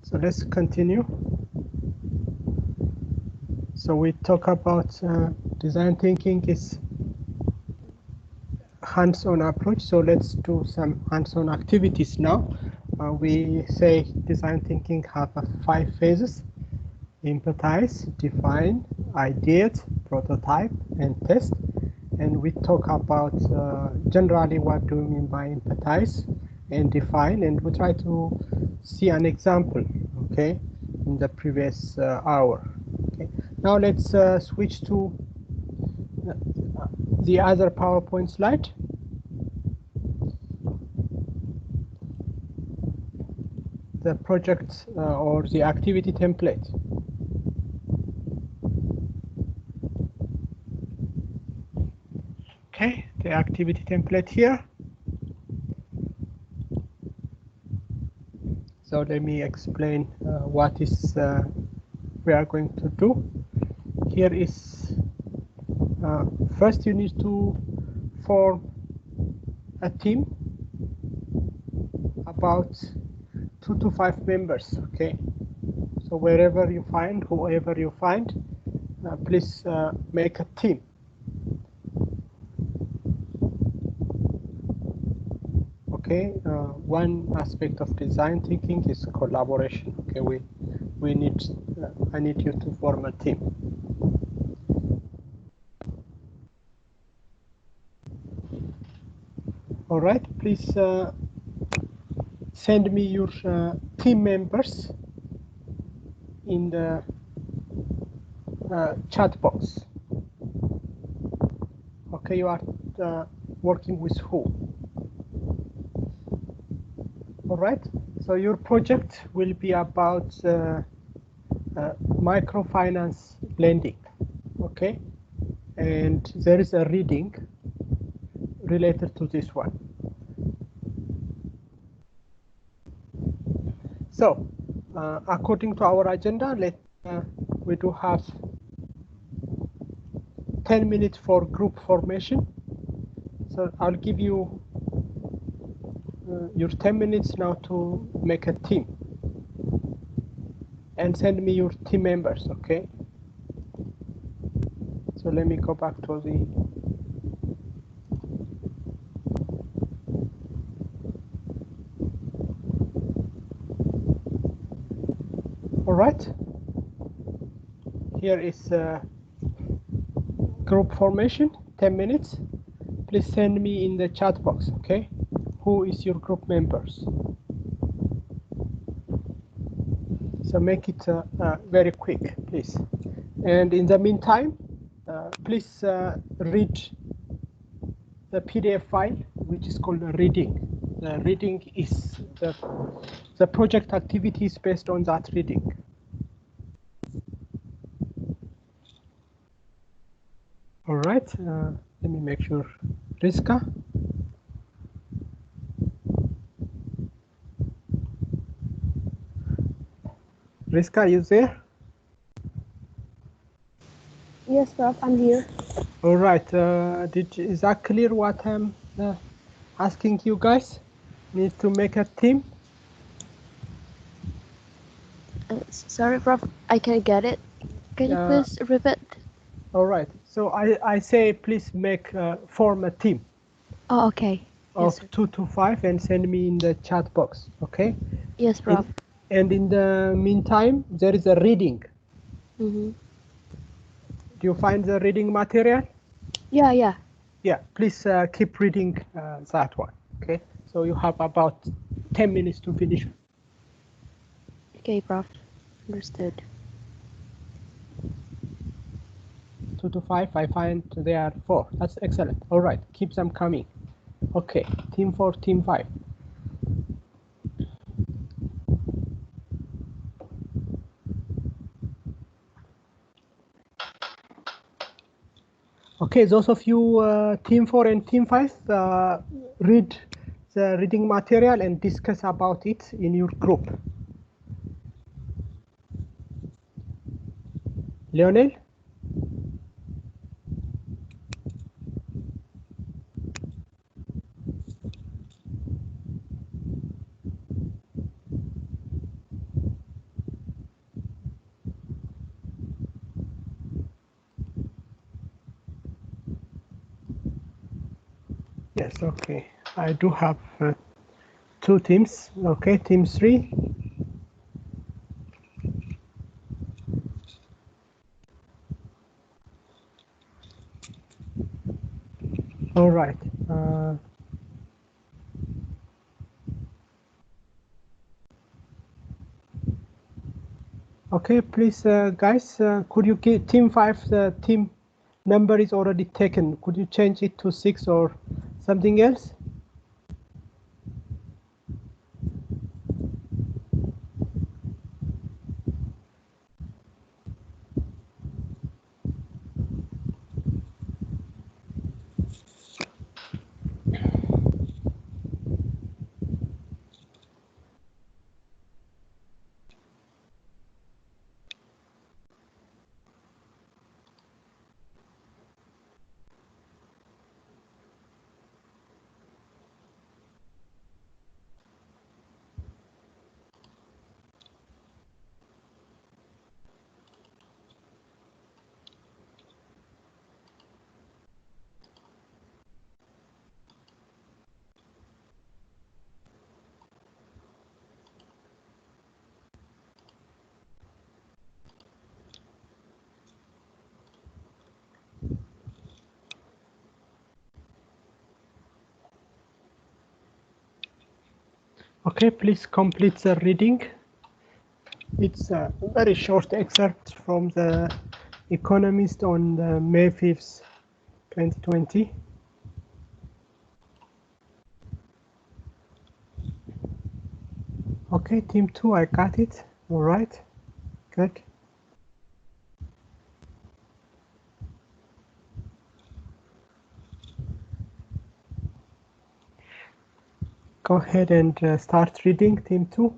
So let's continue. So we talk about design thinking is hands-on approach. So let's do some hands-on activities now. We say design thinking have 5 phases: empathize, define, ideate, prototype, and test. And we talk about generally what do we mean by empathize and define, and we try to see an example, okay, in the previous hour. Okay, now let's switch to the other PowerPoint slide. The project or the activity template. Okay, the activity template here. So let me explain what is we are going to do. Here is first you need to form a team about 2 to 5 members. Okay, so wherever you find, whoever you find, please make a team. Okay, one aspect of design thinking is collaboration. Okay, we need I need you to form a team. All right, please send me your team members in the chat box. Okay, you are working with who? All right, so your project will be about microfinance lending. Okay, and there is a reading related to this one. So according to our agenda, we do have 10 minutes for group formation. So I'll give you your 10 minutes now to make a team and send me your team members. Okay, so let me go back to the all right, here is group formation, 10 minutes. Please send me in the chat box. Okay, who is your group members? So make it very quick, please. And in the meantime, please read the PDF file, which is called reading. The reading is the project activity is based on that reading. All right, let me make sure. Riska. Riska, are you there? Yes, Prof, I'm here. All right, is that clear what I'm asking you guys? Need to make a team? Sorry, Prof, I can't get it. Can you please repeat? All right, so I say please form a team. Oh, okay. Of yes, 2 to 5 and send me in the chat box, okay? Yes, Prof. And in the meantime, there is a reading. Mm-hmm. Do you find the reading material? Yeah. Yeah, please keep reading that one, okay? So you have about 10 minutes to finish. Okay, Prof. Understood. 2 to 5, I find there are 4. That's excellent. All right, keep them coming. Okay, team 4, team 5. Okay, those of you team 4 and team 5, read the reading material and discuss about it in your group. Lionel? Yes, okay. I do have two teams. Okay, team 3. All right. Okay, please, guys, could you give team 5, the team number is already taken. Could you change it to 6 or something else? Okay, please complete the reading. It's a very short excerpt from the Economist on May 5th, 2020. Okay, team 2, I got it. All right, good. Go ahead and start reading, team 2.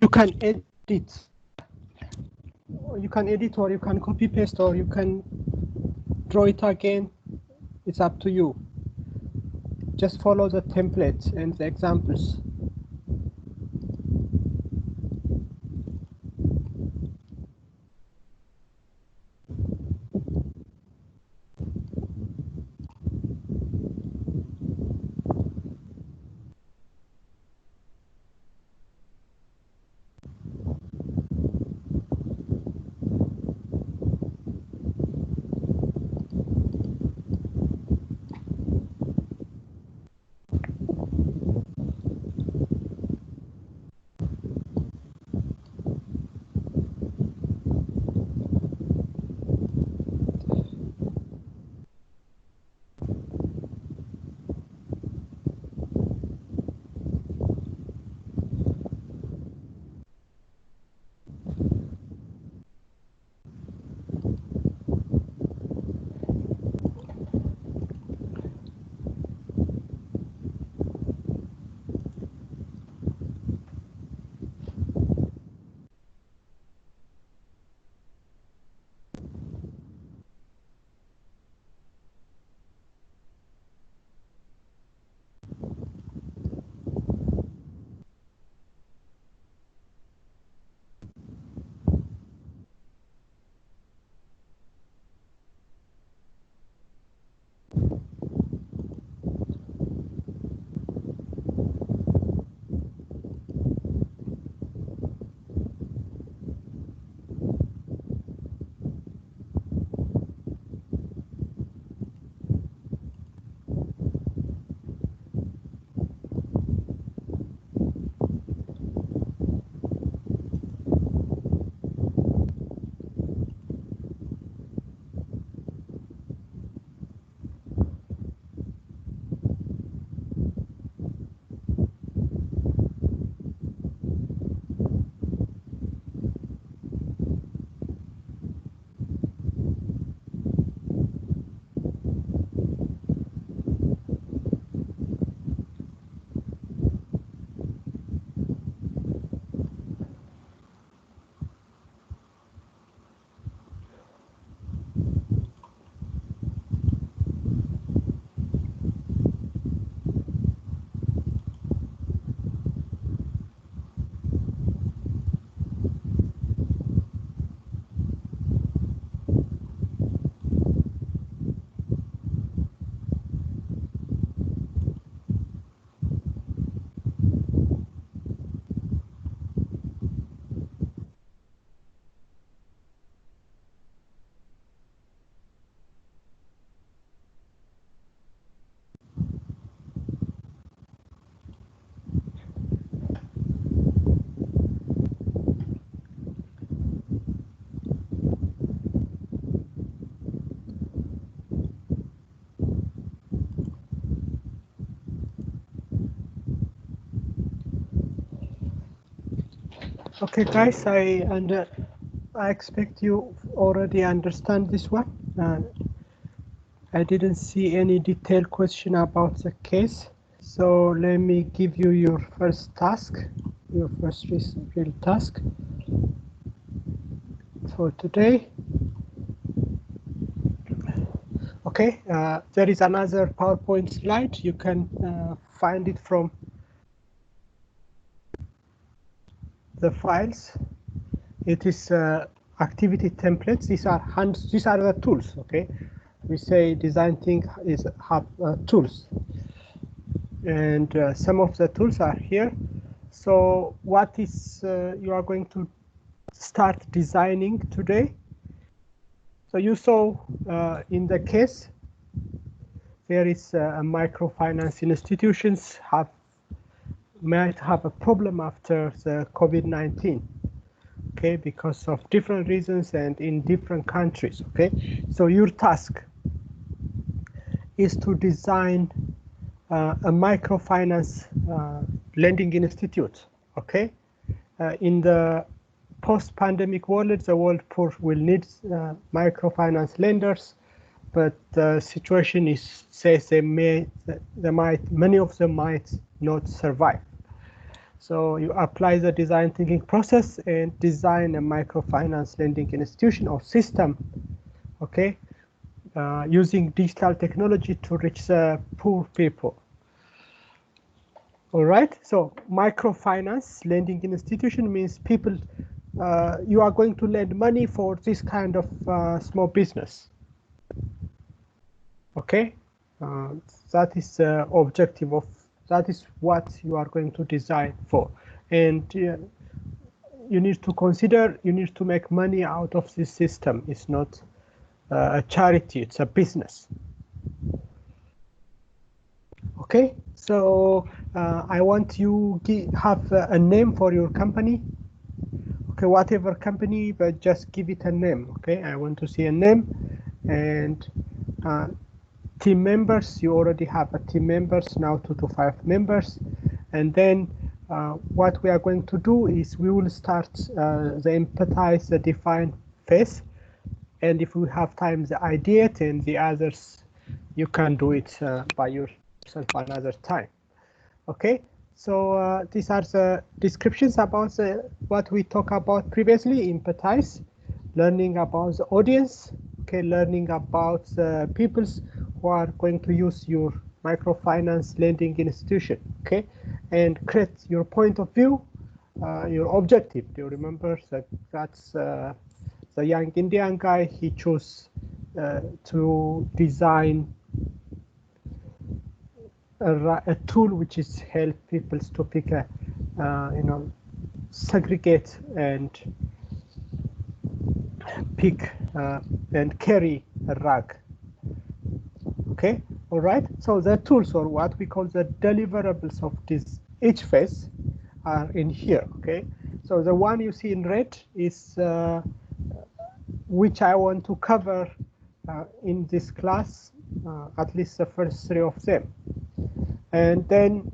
You can edit. You can edit, or you can copy paste, or you can draw it again. It's up to you. Just follow the template and the examples. Okay, guys, I expect you already understand this one. I didn't see any detailed question about the case. So let me give you your first task, your first real task for today. Okay, there is another PowerPoint slide. You can find it from the files. It is activity templates. These are the tools. Okay, we say design think is have tools, and some of the tools are here. So what is you are going to start designing today? So you saw in the case there is a microfinance institutions might have a problem after the COVID-19. Okay, because of different reasons and in different countries. Okay, so your task is to design a microfinance lending institute. Okay, in the post-pandemic world, the world poor will need microfinance lenders, but the situation says many of them might not survive. So you apply the design thinking process and design a microfinance lending institution or system, okay, using digital technology to reach the poor people. All right, so microfinance lending institution means people, you are going to lend money for this kind of small business. Okay, that is the objective of, that is what you are going to design for. And you need to consider, you need to make money out of this system. It's not a charity, it's a business. Okay, so I want you to have a name for your company. Okay, whatever company, but just give it a name. Okay, I want to see a name. And team members, you already have a team members, now 2 to 5 members. And then what we are going to do is we will start the empathize, the define phase. And if we have time, the ideate, and the others, you can do it by yourself another time. Okay, so these are the descriptions about what we talked about previously, empathize, learning about the audience, okay, learning about the peoples who are going to use your microfinance lending institution, okay, and create your point of view, your objective. Do you remember that that's the young Indian guy, he chose to design a tool which is help people to pick a, segregate and pick and carry a rag. Okay, all right. So the tools, or what we call the deliverables of this each phase, are in here. Okay, so the one you see in red is which I want to cover in this class, at least the first 3 of them. And then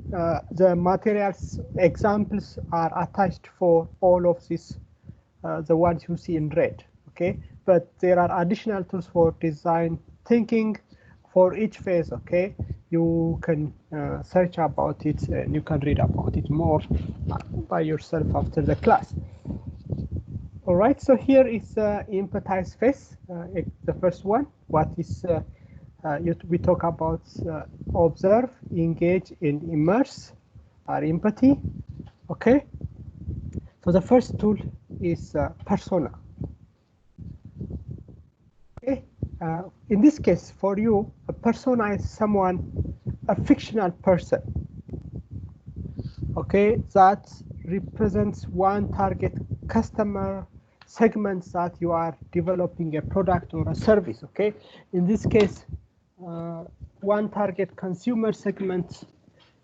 the materials examples are attached for all of these, the ones you see in red, okay? But there are additional tools for design thinking for each phase, okay? You can search about it and you can read about it more by yourself after the class. All right, so here is empathize phase, the first one. What is we talk about observe, engage, and immerse, or empathy. Okay, so the first tool is persona. Okay, in this case, for you, a persona is someone, a fictional person. Okay, that represents one target customer segments that you are developing a product or a service. Okay, in this case, one target consumer segment,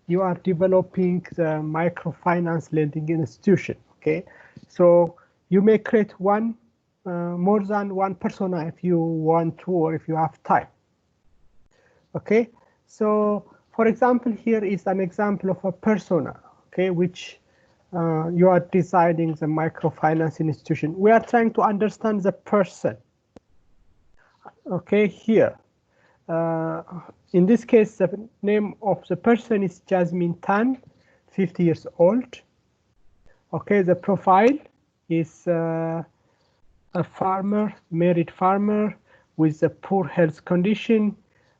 you are developing the microfinance lending institution. Okay, so you may create one more than one persona if you want to, or if you have time. Okay, so for example, here is an example of a persona, okay, which you are designing the microfinance institution. We are trying to understand the person. Okay, here. In this case, the name of the person is Jasmine Tan, 50 years old. Okay, the profile is a farmer, married farmer with a poor health condition,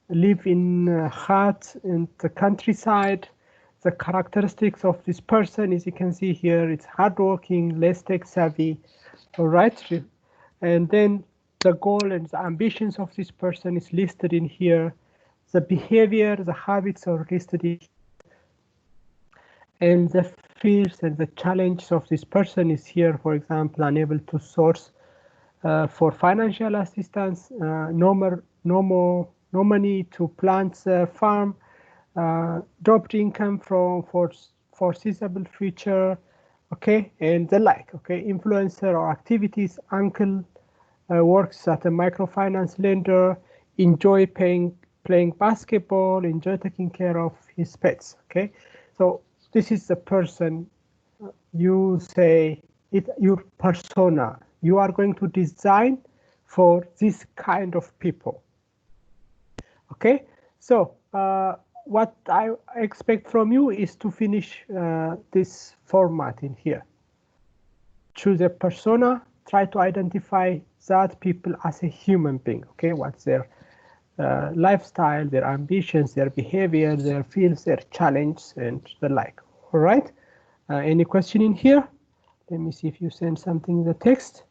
live in a hut in the countryside. The characteristics of this person, as you can see here, it's hardworking, less tech savvy, all right? And then the goal and the ambitions of this person is listed in here. The behavior, the habits are listed in here. And the fears and the challenges of this person is here, for example, unable to source for financial assistance, no money to plant the farm, dropped income for foreseeable future, okay, and the like, okay, influencer or activities, uncle works at a microfinance lender, enjoy playing basketball, enjoy taking care of his pets, okay. So this is the person, you say it, your persona, you are going to design for this kind of people, okay. So what I expect from you is to finish this format in here. Choose a persona, try to identify that people as a human being, okay? What's their lifestyle, their ambitions, their behavior, their fears, their challenges, and the like, all right? Any question in here? Let me see if you send something in the text.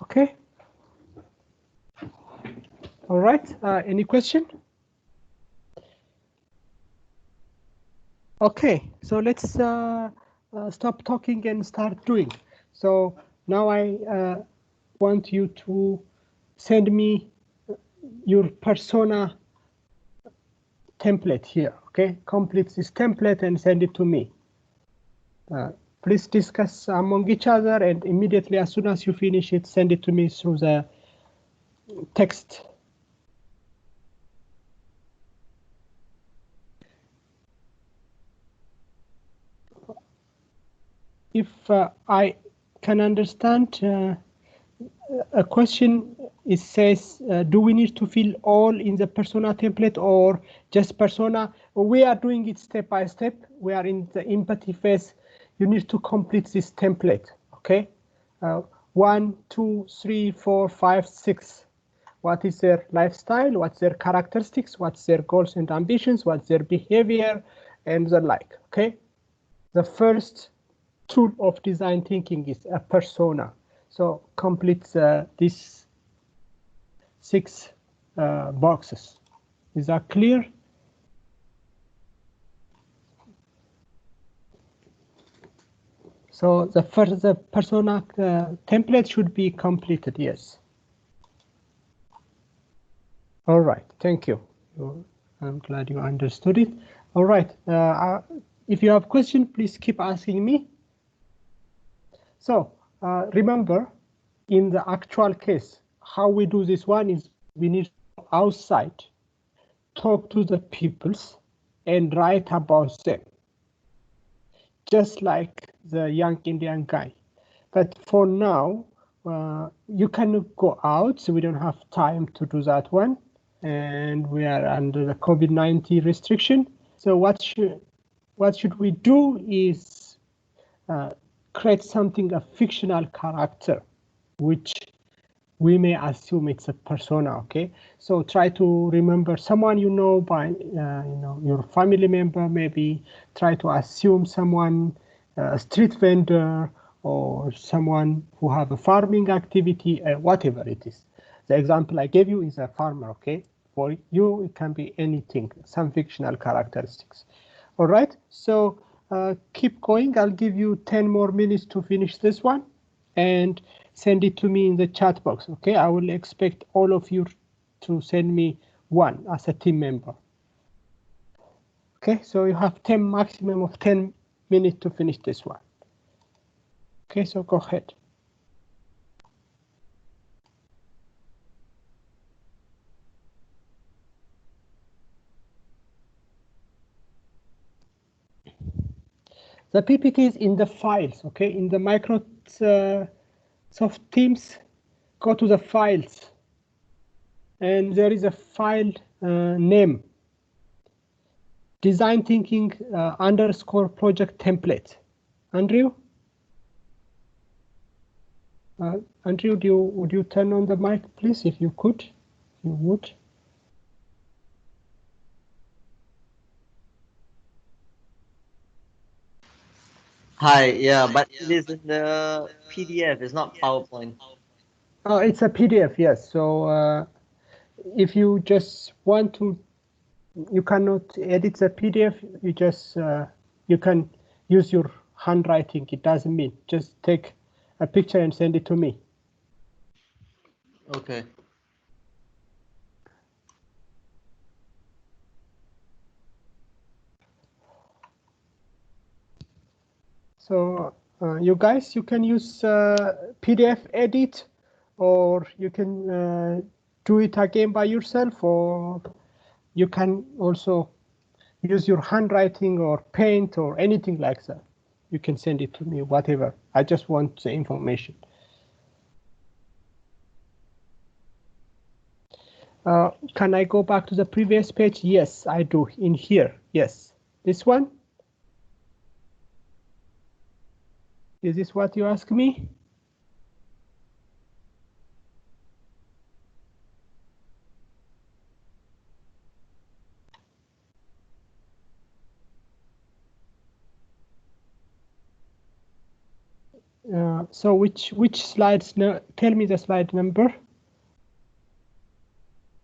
Okay. All right. Any question? Okay. So let's stop talking and start doing. So now I want you to send me your persona template here. Okay. Complete this template and send it to me. Please discuss among each other, and immediately as soon as you finish it, send it to me through the text. If I can understand a question, it says, do we need to fill all in the persona template or just persona? We are doing it step by step. We are in the empathy phase. You need to complete this template, okay? 1, 2, 3, 4, 5, 6. What is their lifestyle? What's their characteristics? What's their goals and ambitions? What's their behavior and the like, okay? The first tool of design thinking is a persona. So complete these 6 boxes. Is that clear? So the first persona template should be completed, yes. All right, thank you. I'm glad you understood it. All right, if you have questions, please keep asking me. So remember, in the actual case, how we do this one is we need to go outside, talk to the peoples, and write about them, just like the young Indian guy. But for now, you cannot go out, so we don't have time to do that one. And we are under the COVID-19 restriction. So what should we do is create something, a fictional character, which we may assume it's a persona, okay? So try to remember someone you know by, your family member, maybe try to assume someone, a street vendor, or someone who have a farming activity, whatever it is. The example I gave you is a farmer, okay? For you, it can be anything, some fictional characteristics. All right, so keep going. I'll give you 10 more minutes to finish this one and send it to me in the chat box, okay? I will expect all of you to send me one as a team member. Okay, so you have maximum of 10 minutes to finish this one. Okay, so go ahead. The PPT is in the files, okay? In the Microsoft Teams, go to the files, and there is a file name, design thinking _ project template. Andrew? Andrew, would you turn on the mic, please, if you could? If you would. Hi, yeah, but it is in the PDF, it's not PowerPoint. Oh, it's a PDF, yes. So if you just want to, you cannot edit the PDF, you just, you can use your handwriting. It doesn't mean, just take a picture and send it to me. Okay. So you guys, you can use PDF edit, or you can do it again by yourself, or you can also use your handwriting or paint or anything like that. You can send it to me, whatever. I just want the information. Can I go back to the previous page? Yes, I do. In here, yes. This one? Is this what you ask me? So which slides? No, tell me the slide number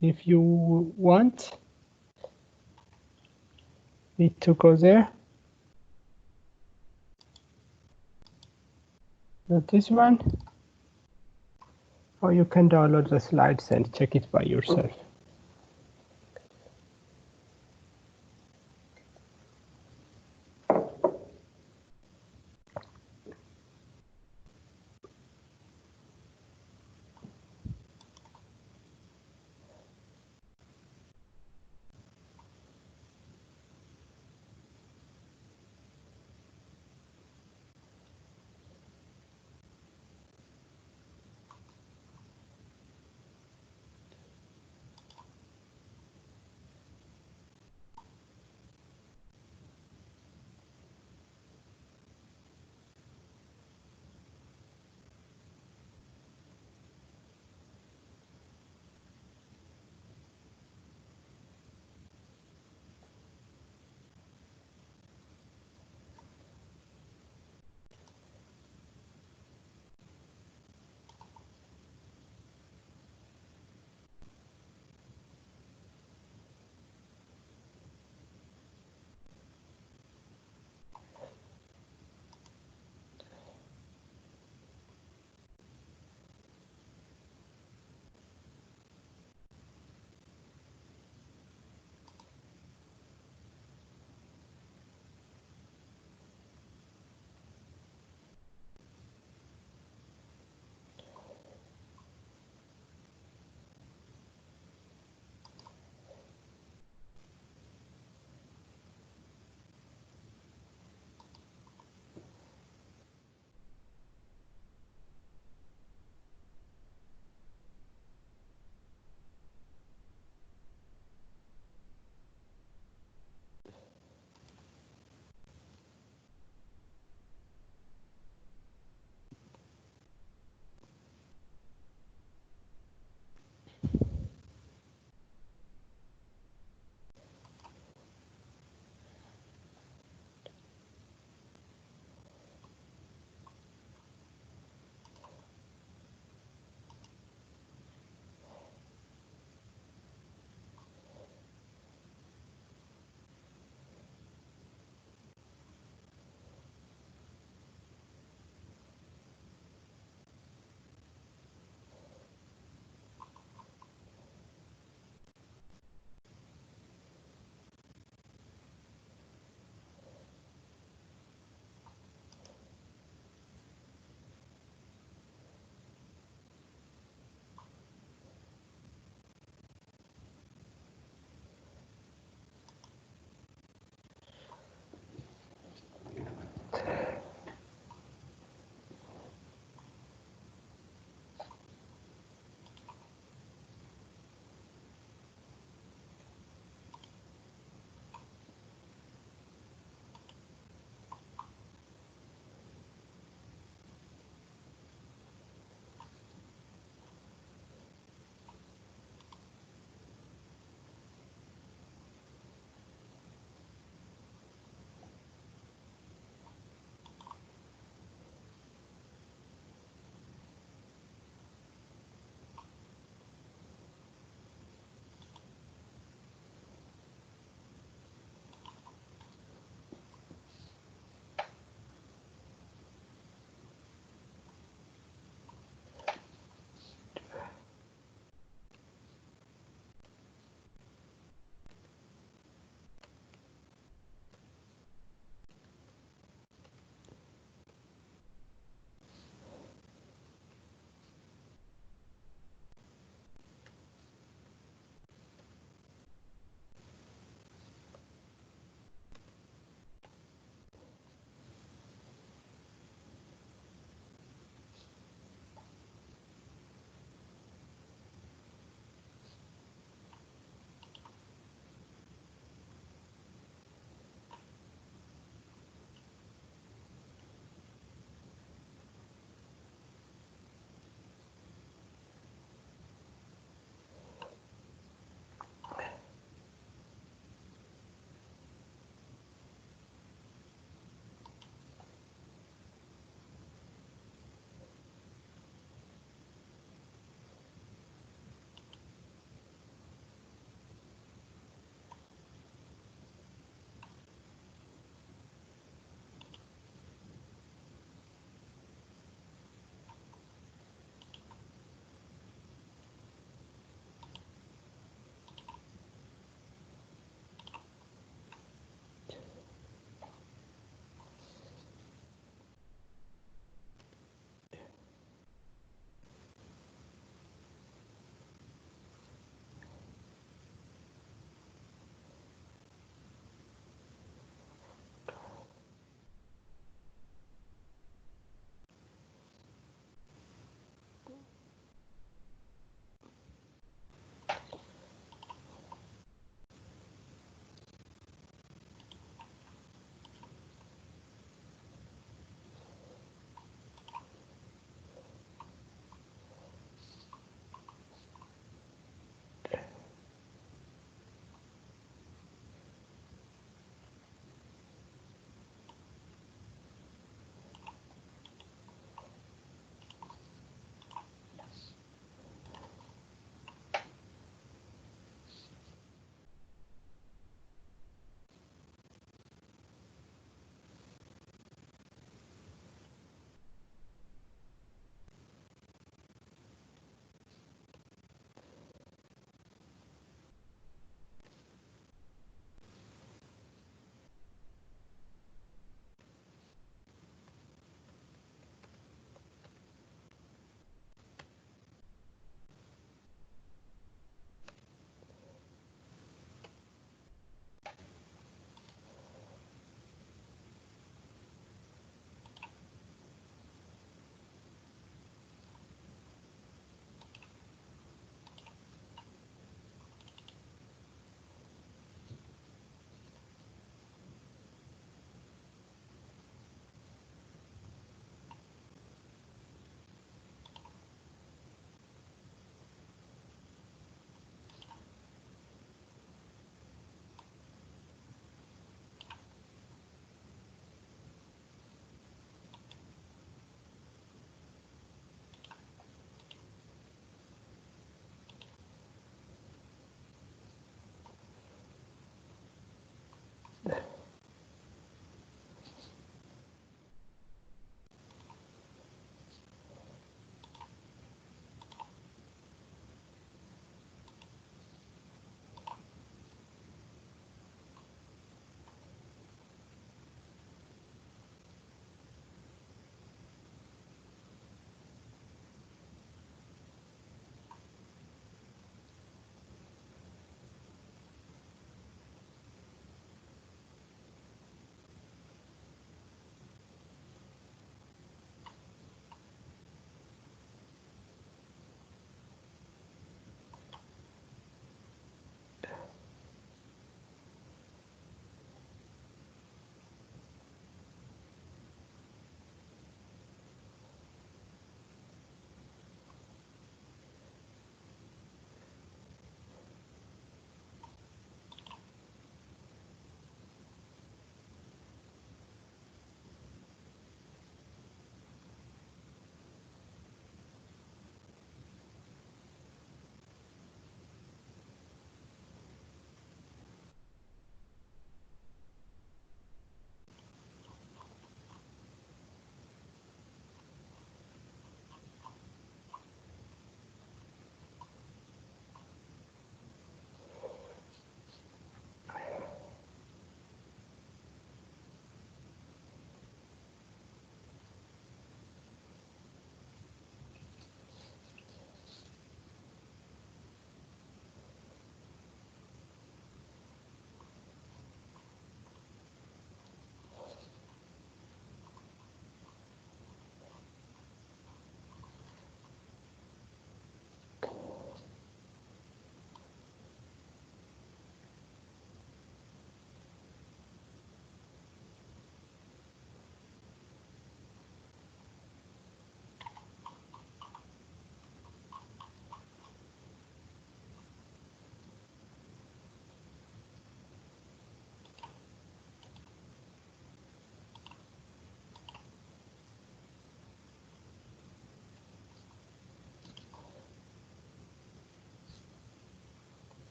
if you want me to go there. Not this one. Or you can download the slides and check it by yourself.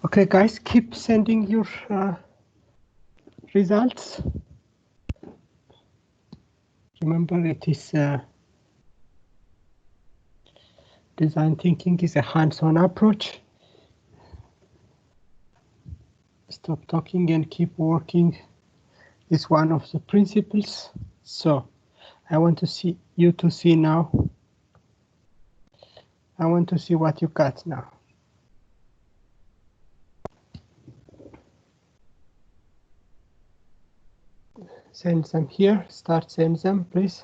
Okay, guys, keep sending your results. Remember, it is design thinking is a hands-on approach. Stop talking and keep working is one of the principles. So I want to see you to see now. I want to see what you got now. Send them here. Start send them, please.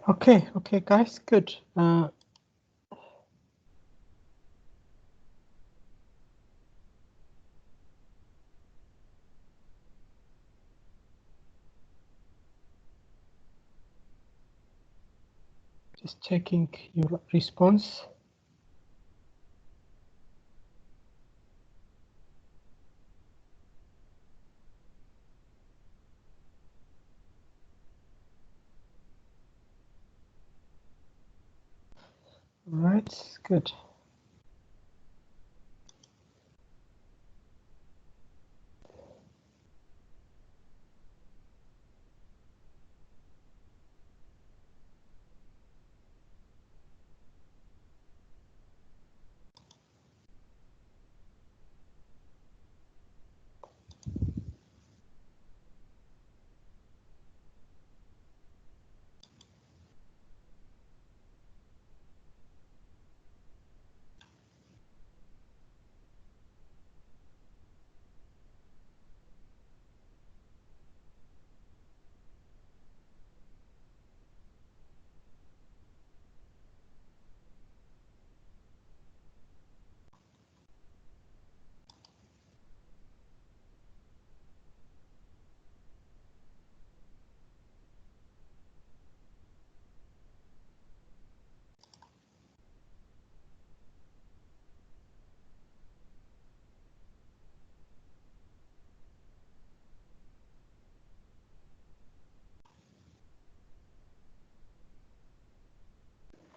Okay, guys, good. Just checking your response. All right, good.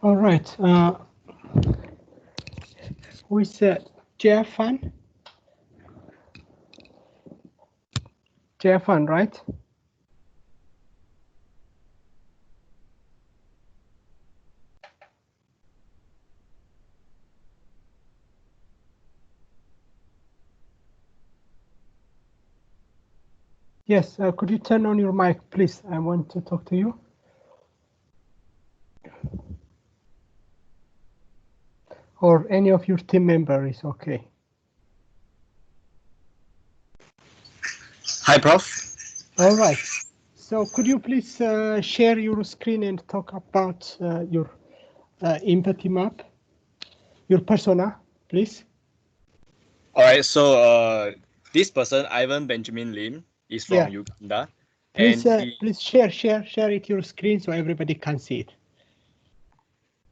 All right. Who is Jeffan? Jeffan, right? Yes. Could you turn on your mic, please? I want to talk to you. Or any of your team member is okay. Hi, Prof. All right. So could you please share your screen and talk about your empathy map, your persona, please? All right, so this person, Ivan Benjamin Lim, is from Uganda, Please, and he. please share it your screen so everybody can see it.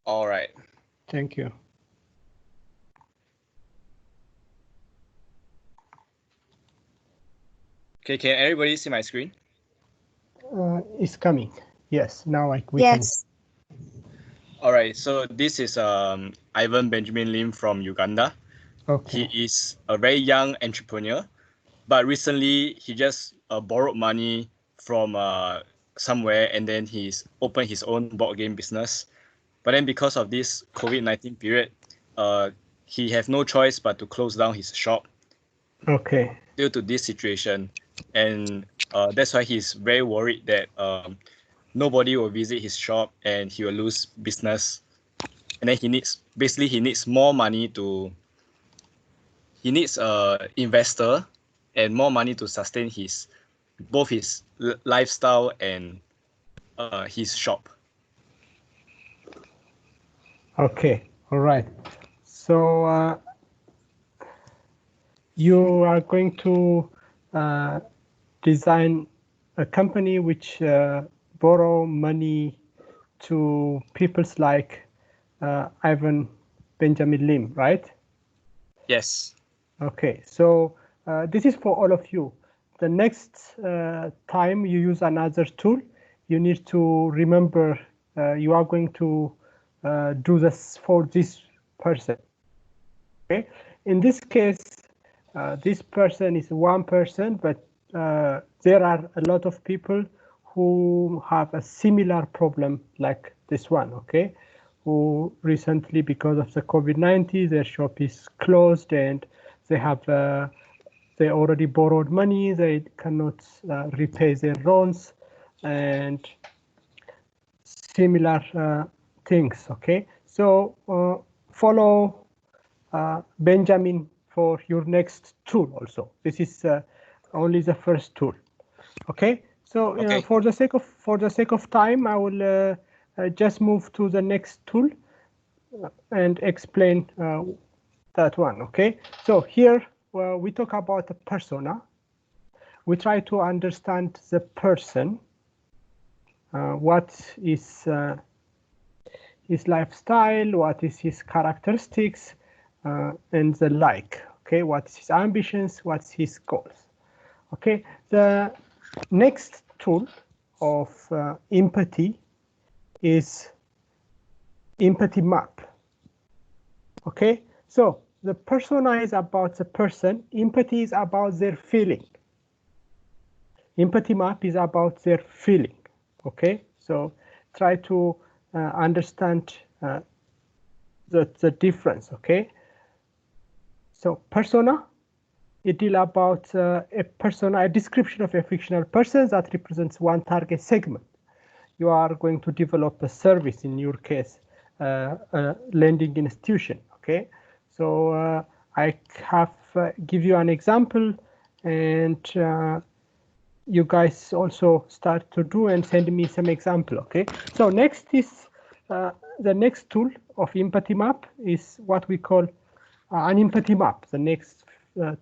All right. Thank you. Okay, can everybody see my screen? It's coming. Yes, now we yes. can. All right, so this is Ivan Benjamin Lim from Uganda. Okay. He is a very young entrepreneur, but recently he just borrowed money from somewhere, and then he's opened his own board game business. But then because of this COVID-19 period, he have no choice but to close down his shop. Okay. Due to this situation, and that's why he's very worried that nobody will visit his shop and he will lose business. And then he needs more money to. He needs a investor and more money to sustain both his lifestyle and his shop. Okay. All right. So you are going to design a company which borrow money to peoples like Ivan Benjamin Lim, right? Yes. Okay, so this is for all of you. The next time you use another tool, you need to remember you are going to do this for this person. Okay, in this case, this person is one person, but there are a lot of people who have a similar problem like this one. Okay, who recently, because of the COVID-19, their shop is closed and they have they already borrowed money. They cannot repay their loans and similar things. Okay, so follow Benjamin for your next tool also. This is only the first tool. Okay, so Okay. for the sake of time, I will just move to the next tool and explain that one. Okay, so here we talk about the persona. We try to understand the person, what is his lifestyle, what is his characteristics, and the like. Okay, what's his ambitions, what's his goals. Okay, the next tool of empathy is empathy map. Okay, so the persona is about the person, empathy is about their feeling. Empathy map is about their feeling. Okay, so try to understand the difference. Okay, so persona, it deals about a persona, a description of a fictional person that represents one target segment. You are going to develop a service, in your case, a lending institution. Okay, so I have give you an example, and you guys also start to do and send me some example. Okay, so next is the next tool of empathy map is what we call an empathy map. The next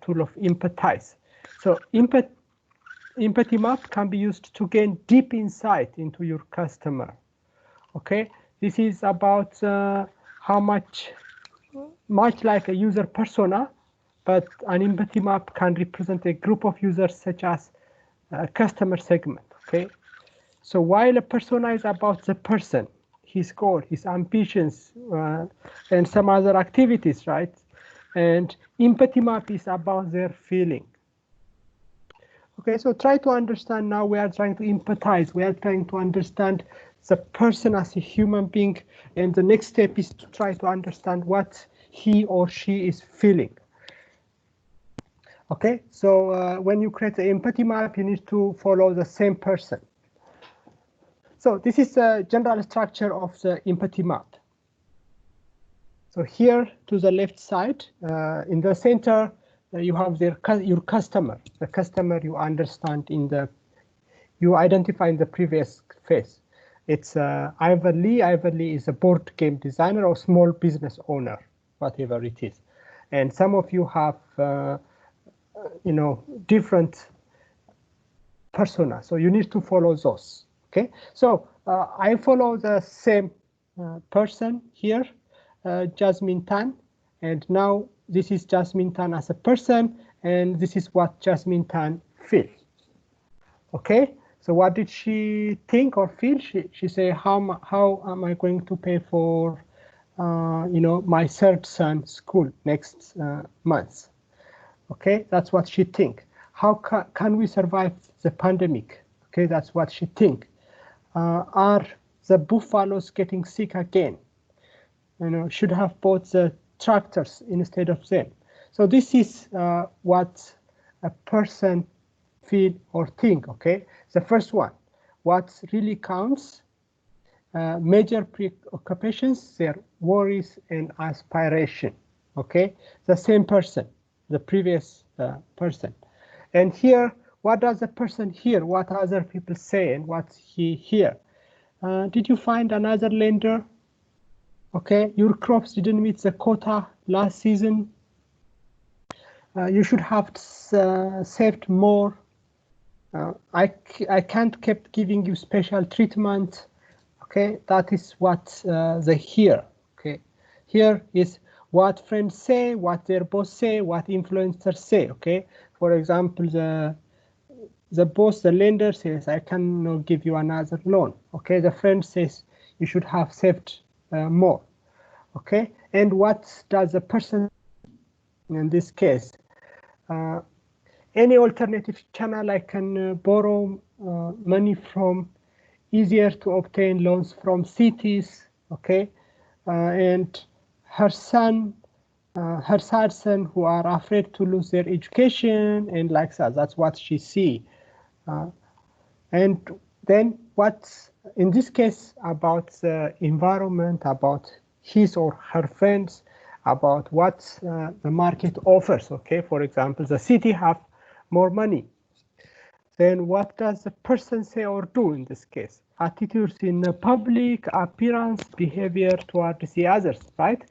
tool of empathize. So empathy map can be used to gain deep insight into your customer. Okay, this is about how much like a user persona, but an empathy map can represent a group of users such as a customer segment. Okay, so while a persona is about the person, his goal, his ambitions, and some other activities, right? And empathy map is about their feeling. Okay, so try to understand now. We are trying to empathize. We are trying to understand the person as a human being, and the next step is to try to understand what he or she is feeling. Okay, so when you create the empathy map, you need to follow the same person. So this is the general structure of the empathy map. So here to the left side, in the center, you have your customer. The customer you understand you identify in the previous phase. It's Ivor Lee. Ivor Lee is a board game designer or small business owner, whatever it is. And some of you have different persona, so you need to follow those. Okay, so I follow the same person here, Jasmine Tan, and now this is Jasmine Tan as a person, and this is what Jasmine Tan feels. Okay, so what did she think or feel? She say, how am I going to pay for my third son's school next month? Okay, that's what she think. How can we survive the pandemic? Okay, that's what she think. Are the buffaloes getting sick again? Should have bought the tractors instead of them. So this is what a person feel or think. Okay, the first one, what really counts, major preoccupations, their worries and aspiration. Okay, the same person, the previous person. And here, what does the person hear? What other people say and what he hear? Did you find another lender? Okay, your crops didn't meet the quota last season. You should have saved more. I can't keep giving you special treatment. Okay, that is what they hear. Okay, here is what friends say, what their boss say, what influencers say. Okay, for example, the boss, the lender says, I cannot give you another loan. Okay, the friend says you should have saved more. Okay, and what does the person in this case? Any alternative channel I can borrow money from, easier to obtain loans from cities. Okay, and her sad son who are afraid to lose their education and like that. That's what she see. And then what's in this case about the environment, about his or her friends, about what the market offers. Okay, for example, the city have more money. Then what does the person say or do in this case? attitudes in the public, appearance, behavior towards the others, right?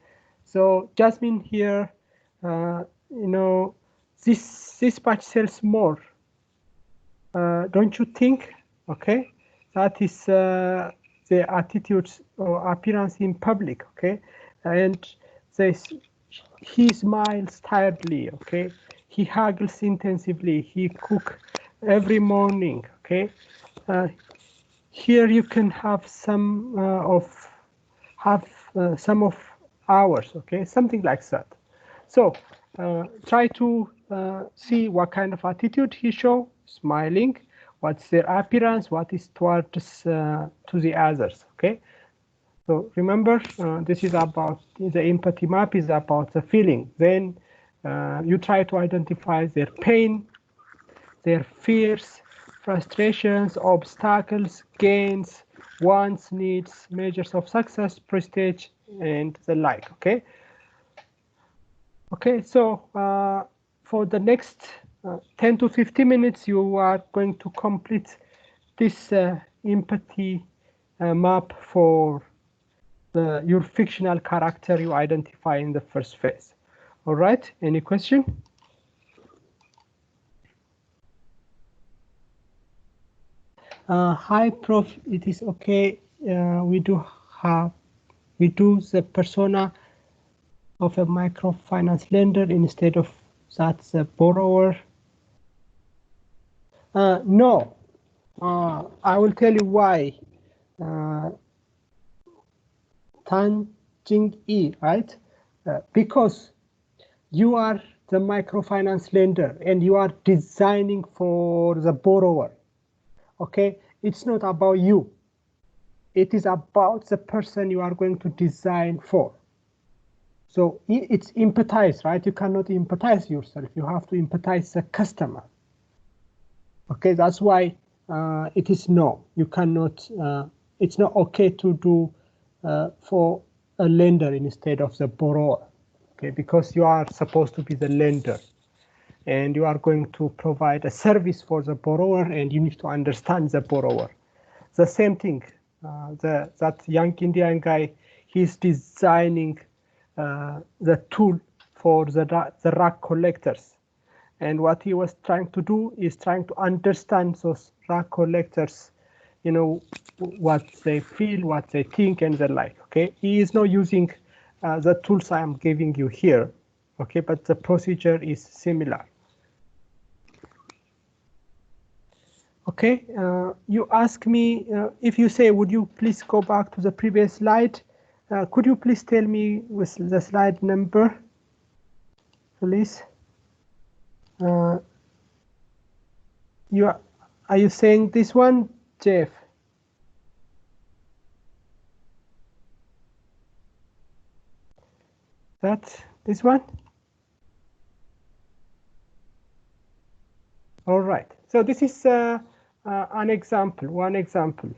So Jasmine here, you know, this patch sells more, don't you think? Okay, that is the attitudes or appearance in public. Okay, and this, he smiles tiredly. Okay, he hugs intensively. He cook every morning. Okay, here you can have some some of hours. Okay, something like that. So try to see what kind of attitude he show, smiling, what's their appearance, what is towards to the others. Okay, so remember this is about the empathy map is about the feeling. Then you try to identify their pain, their fears, frustrations, obstacles, gains, wants, needs, measures of success, prestige, and the like. Okay. Okay, so for the next 10 to 15 minutes, you are going to complete this empathy map for your fictional character you identify in the first phase. All right, any question? Hi, Prof. It is okay. We do the persona of a microfinance lender instead of that the borrower. No, I will tell you why. Tan Jing Yi, right? Because you are the microfinance lender and you are designing for the borrower. Okay, it's not about you. It is about the person you are going to design for. So it's empathize, right? You cannot empathize yourself. You have to empathize the customer. Okay, that's why it is no. You cannot. It's not okay to do for a lender instead of the borrower. Okay, because you are supposed to be the lender, and you are going to provide a service for the borrower, and you need to understand the borrower. The same thing. That young Indian guy, he's designing the tool for the rag collectors. And what he was trying to do is trying to understand those rag collectors, you know, what they feel, what they think, and the like. Okay, he is not using the tools I am giving you here. Okay, but the procedure is similar. Okay, you ask me if you say, would you please go back to the previous slide? Could you please tell me with the slide number, please? Are you saying this one, Jeff? This one? All right. So this is an example, one example.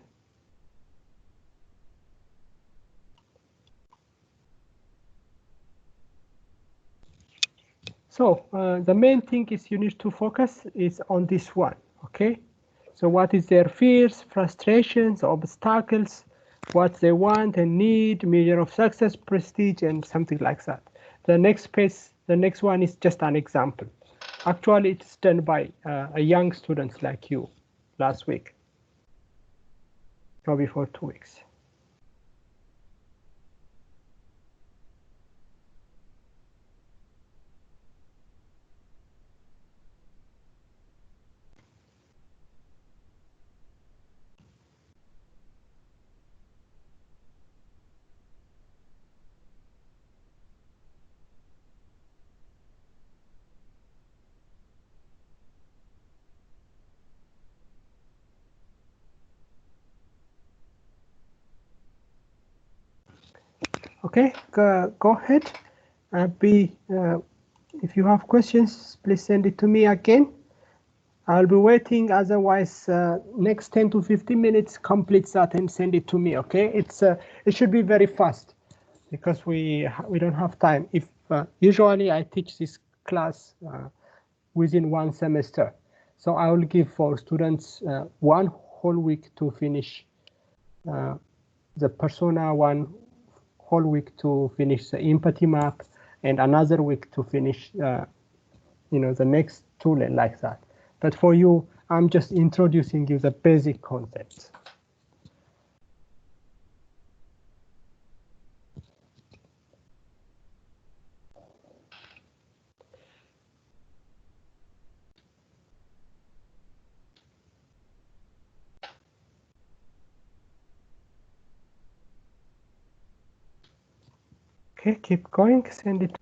So the main thing is you need to focus is on this one. Okay. So what is their fears, frustrations, obstacles, what they want and need, measure of success, prestige, and something like that. The next page, the next one is just an example. Actually, it's done by a young student like you last week, or before 2 weeks. Okay, go ahead. If you have questions, please send it to me again. I'll be waiting. Otherwise, next 10 to 15 minutes, complete that and send it to me. Okay, it should be very fast because we don't have time. If usually I teach this class within one semester, so I will give for students 1 whole week to finish the persona one whole week to finish the empathy map, and another week to finish the next tool like that. But for you, I'm just introducing you the basic concepts. Okay, keep going, send it.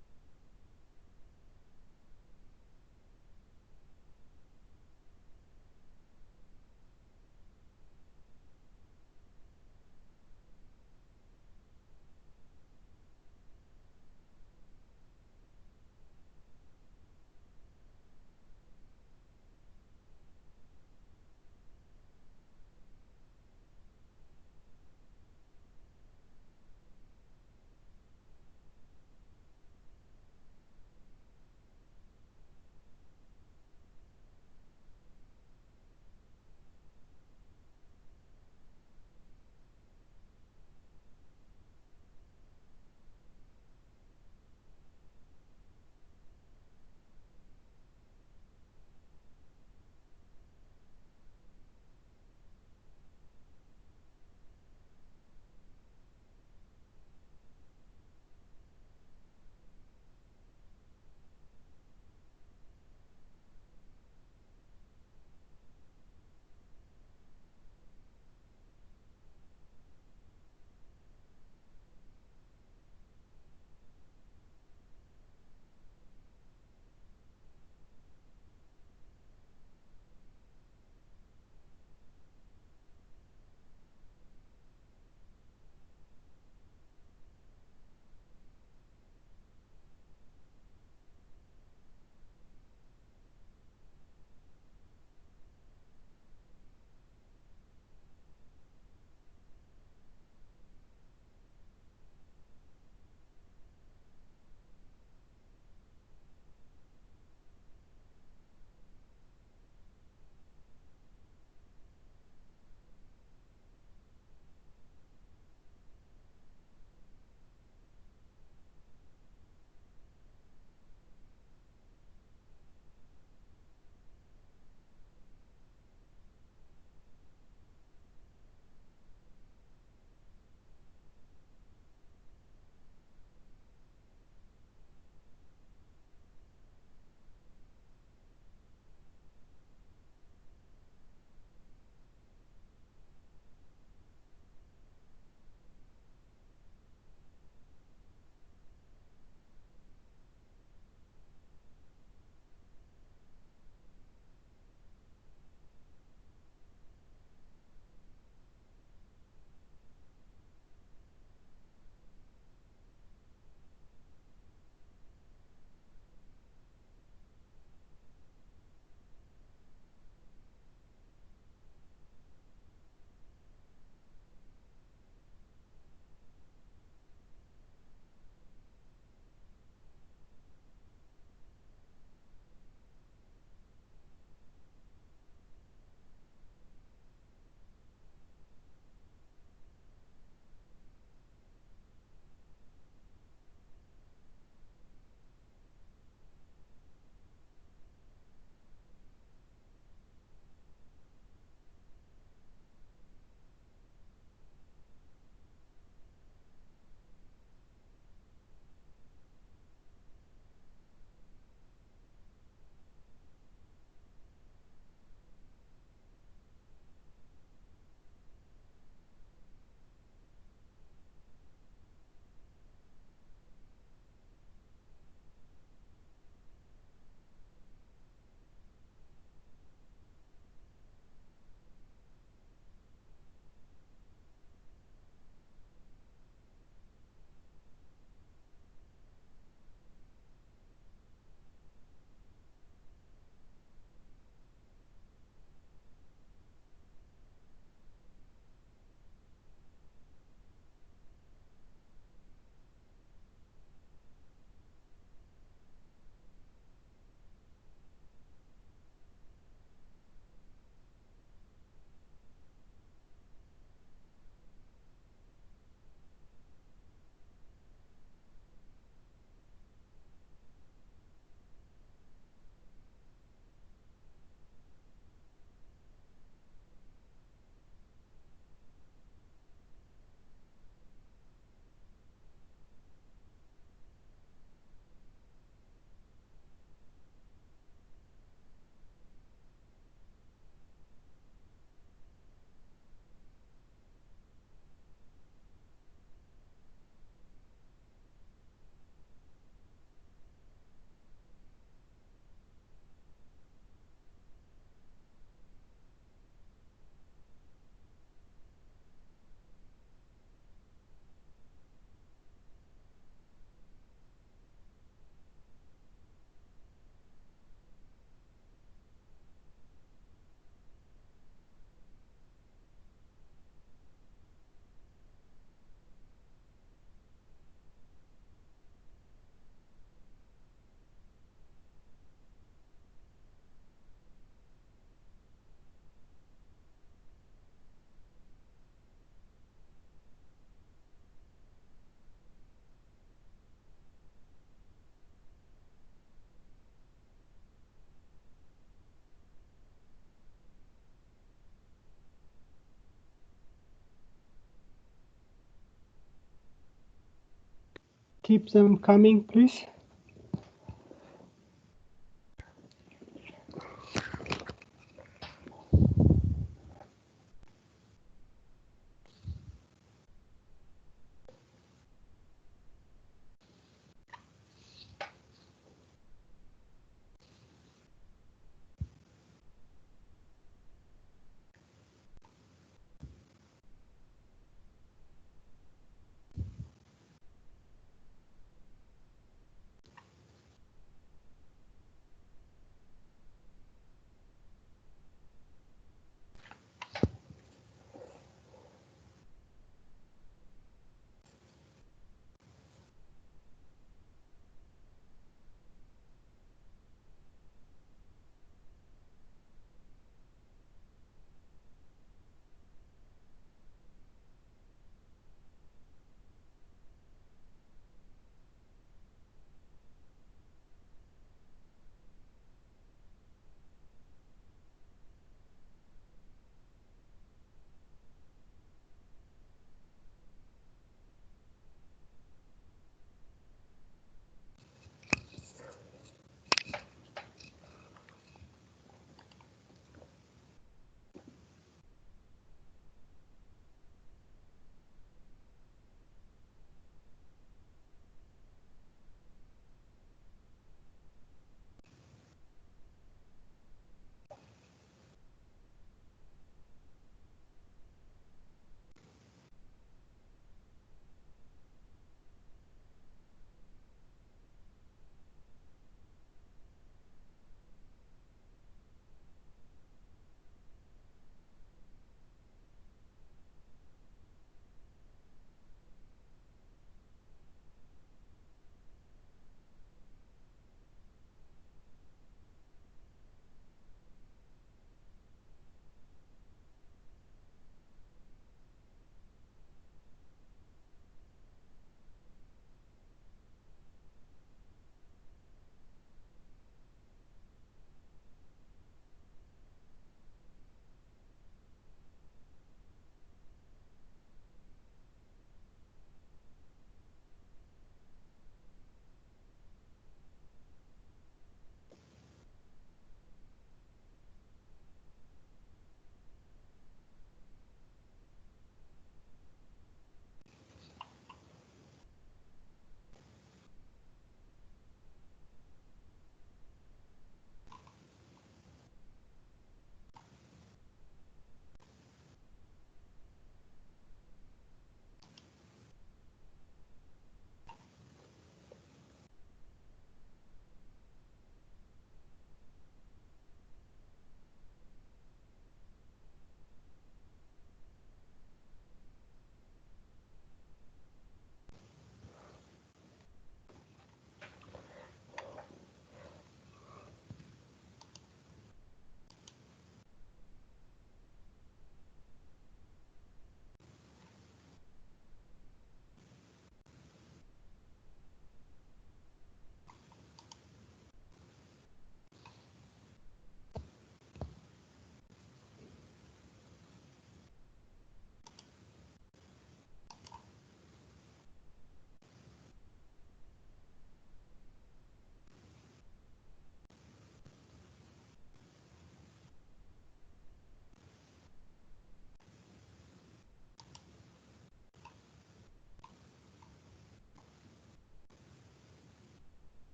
keep them coming, please.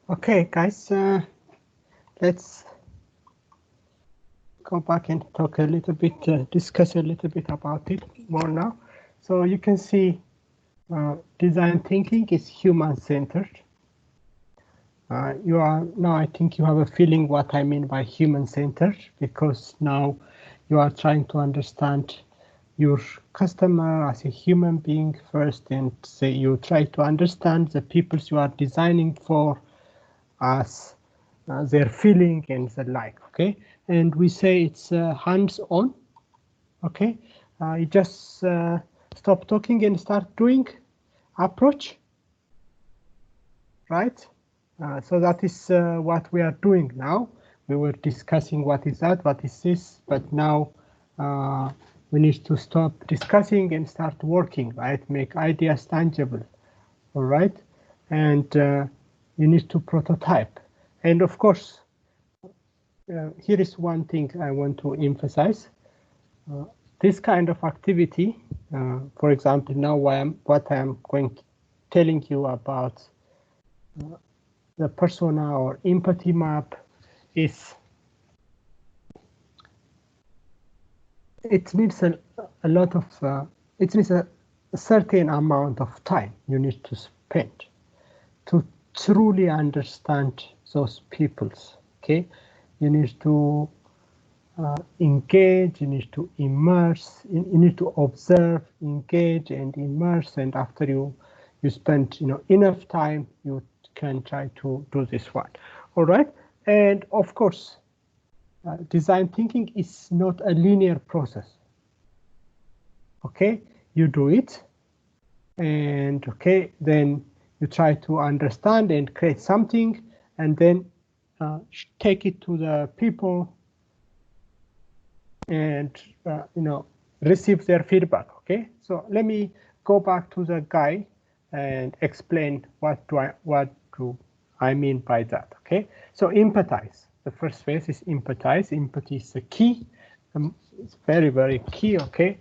Okay, guys, let's go back and talk a little bit, discuss a little bit about it more now. So you can see design thinking is human-centered. You are now, I think you have a feeling what I mean by human-centered, because now you are trying to understand your customer as a human being first, and say you try to understand the people you are designing for as their feeling and the like. Okay, and we say it's hands-on. Okay, you just stop talking and start doing approach, right? So that is what we are doing now. We were discussing what is that, what is this, but now we need to stop discussing and start working, right? Make ideas tangible, all right? And you need to prototype. And of course, here is one thing I want to emphasize. This kind of activity, for example, now what I'm telling you about the persona or empathy map is, it needs a lot of, it needs a certain amount of time you need to spend to truly understand those peoples, okay? You need to engage, you need to immerse, you need to observe, engage, and immerse. And after you spend enough time, you can try to do this one. All right. And of course, design thinking is not a linear process. Okay, you do it, and okay, then you try to understand and create something, and then take it to the people and receive their feedback. Okay, so let me go back to the guy and explain what do I mean by that. Okay, so empathize. The first phase is empathize. Empathy is the key. It's very, very key. Okay,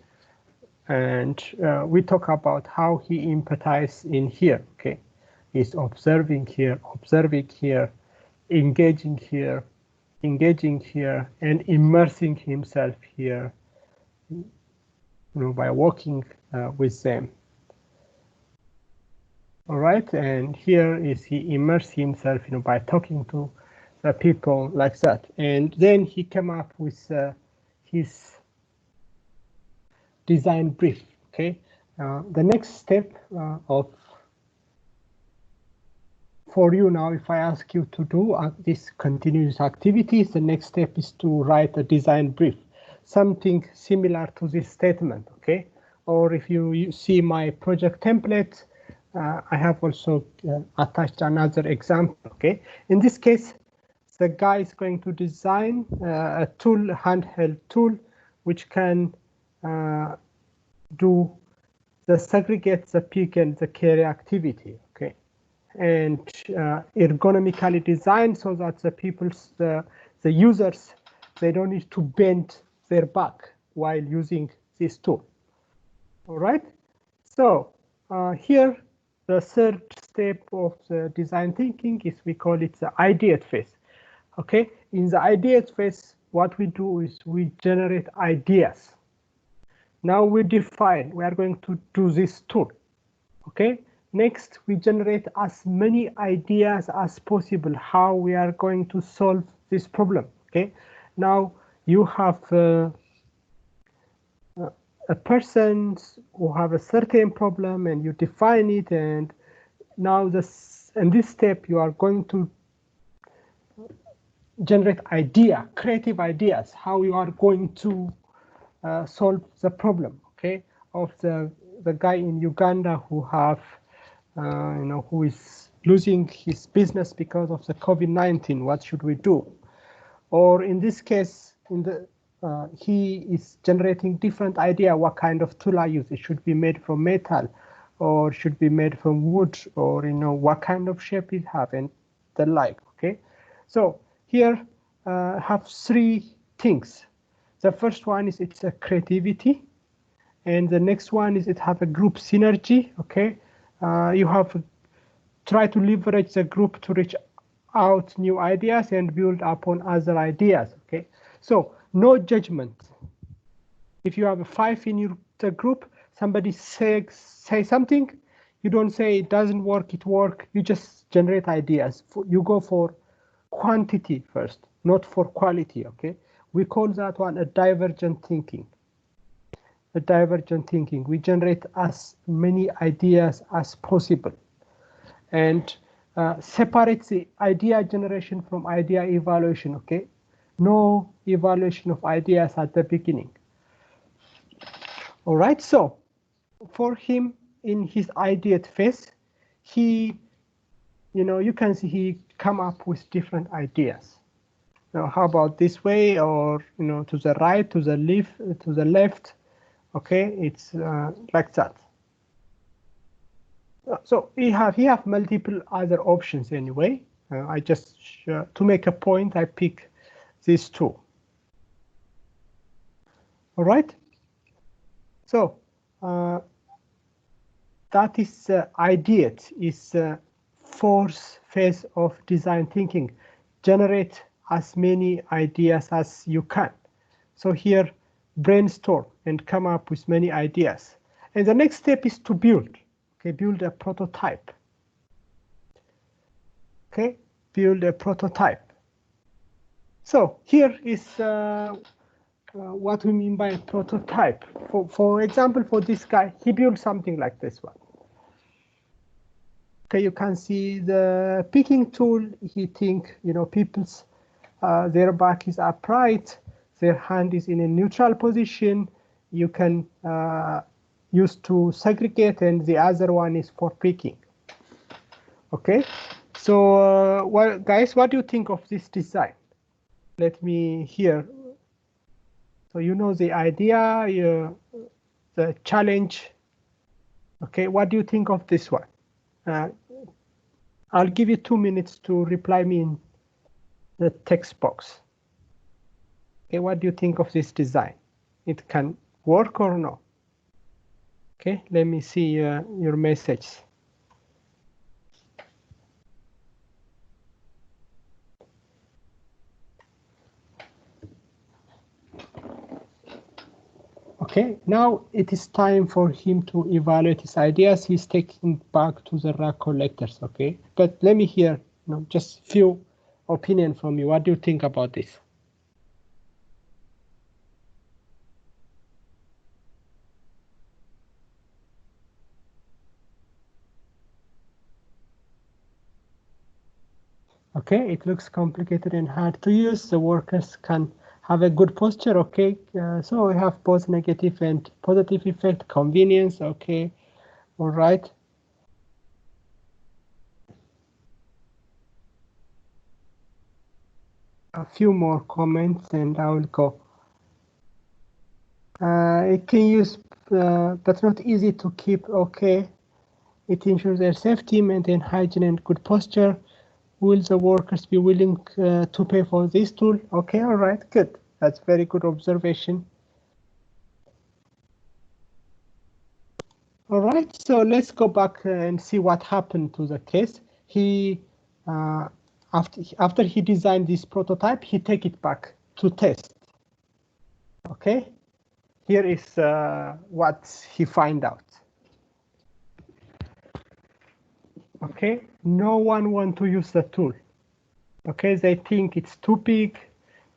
and we talk about how he empathizes in here. Okay, he's observing here, engaging here, and immersing himself here, by working with them. All right, and here is he immerses himself, by talking to the people like that, and then he came up with his design brief. Okay, the next step for you now, if I ask you to do this continuous activities, the next step is to write a design brief, something similar to this statement. Okay, or if you see my project template, I have also attached another example. Okay, in this case, the guy is going to design a tool, handheld tool, which can do the segregate, the pick, and the carry activity. Okay, and ergonomically designed so that the users, they don't need to bend their back while using this tool. All right. So here, the third step of the design thinking is, we call it the ideate phase. Okay. In the ideate phase, what we do is we generate ideas. Now we define, we are going to do this tool. Okay. Next, we generate as many ideas as possible how we are going to solve this problem. Okay. Now you have a person who have a certain problem, and you define it, and now in this step you are going to generate creative ideas, how you are going to solve the problem, okay, of the guy in Uganda who have who is losing his business because of the COVID-19. What should we do? Or in this case, he is generating different idea what kind of tool I use. It should be made from metal, or should be made from wood, or what kind of shape it have, and the like. Okay, so here have three things. The first one is it's a creativity, and the next one is it have a group synergy. Okay, you have try to leverage the group to reach out new ideas and build upon other ideas. Okay, so no judgment. If you have 5 in the group, somebody say something, you don't say it doesn't work, it work. You just generate ideas. You go for quantity first, not for quality. Okay, we call that one a divergent thinking. a divergent thinking. We generate as many ideas as possible, and separates the idea generation from idea evaluation. Okay, no evaluation of ideas at the beginning. All right, so for him in his ideate phase, he, you can see he come up with different ideas. Now, how about this way, or to the right, to the left? Okay, it's like that. So he have multiple other options anyway. I just to make a point, I pick these two. All right. So that is ideate, is fourth phase of design thinking. Generate as many ideas as you can. So here, brainstorm and come up with many ideas. And the next step is to build. Okay, build a prototype. Okay, build a prototype. So here is what we mean by prototype. For example, for this guy, he built something like this one. Okay, you can see the picking tool. He think, people's their back is upright, their hand is in a neutral position. You can use to segregate, and the other one is for picking. Okay, so well, guys, what do you think of this design? Let me hear. So the idea, the challenge. Okay, what do you think of this one? I'll give you 2 minutes to reply me in the text box. Okay, what do you think of this design? It can work or no? Okay, let me see your message. Okay, now it is time for him to evaluate his ideas. He's taking back to the rack collectors. Okay, but let me hear just few opinion from you. What do you think about this? Okay, it looks complicated and hard to use. The workers can have a good posture. Okay, so we have both negative and positive effect. Convenience. Okay, all right. A few more comments and I will go. It can use, but not easy to keep. Okay, it ensures their safety, maintain hygiene and good posture. Will the workers be willing to pay for this tool? Okay, all right, good. That's very good observation. All right, so let's go back and see what happened to the case. He, after he designed this prototype, he take it back to test. Okay, here is what he find out. Okay, no one want to use the tool. Okay, they think it's too big.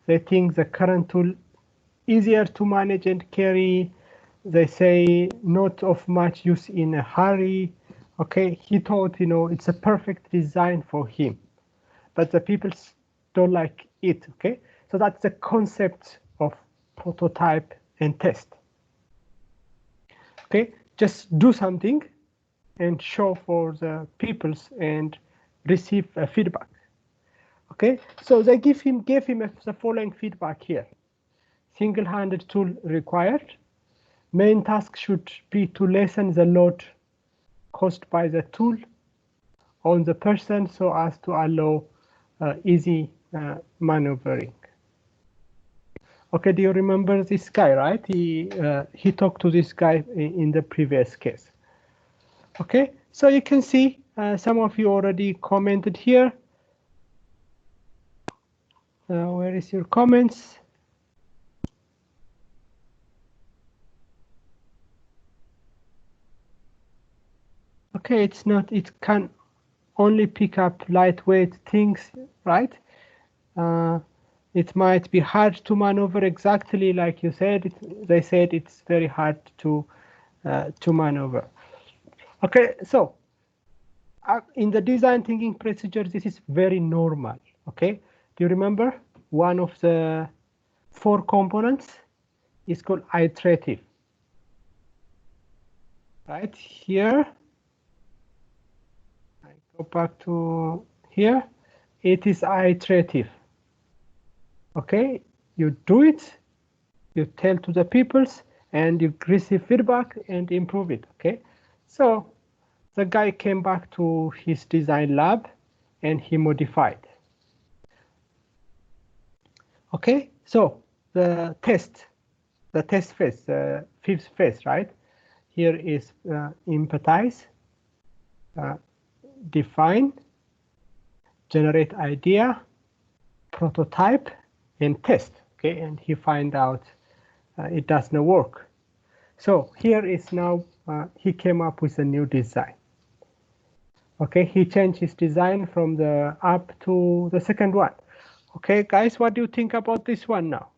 They think the current tool easier to manage and carry. They say not of much use in a hurry. Okay, he thought, it's a perfect design for him, but the people don't like it. Okay, so that's the concept of prototype and test. Okay, just do something and show for the peoples and receive feedback. Okay, so they gave him the following feedback here. Single-handed tool required. Main task should be to lessen the load caused by the tool on the person so as to allow easy maneuvering. Okay, do you remember this guy, right? He talked to this guy in the previous case. Okay, so you can see some of you already commented here. Where is your comments? Okay, it's not, it can only pick up lightweight things, right? It might be hard to maneuver exactly like you said. They said it's very hard to maneuver. Okay, so in the design thinking procedure, this is very normal. Okay, do you remember one of the 4 components is called iterative? Right here, I go back to here. It is iterative. Okay, you do it, you tell to the peoples, and you receive feedback and improve it. Okay, so the guy came back to his design lab and he modified. Okay, so the test phase, the 5th phase, right? Here is empathize, define, generate idea, prototype, and test. Okay, and he find out it does not work. So here is now he came up with a new design. Okay, he changed his design from the up to the second one. Okay, guys, what do you think about this one now?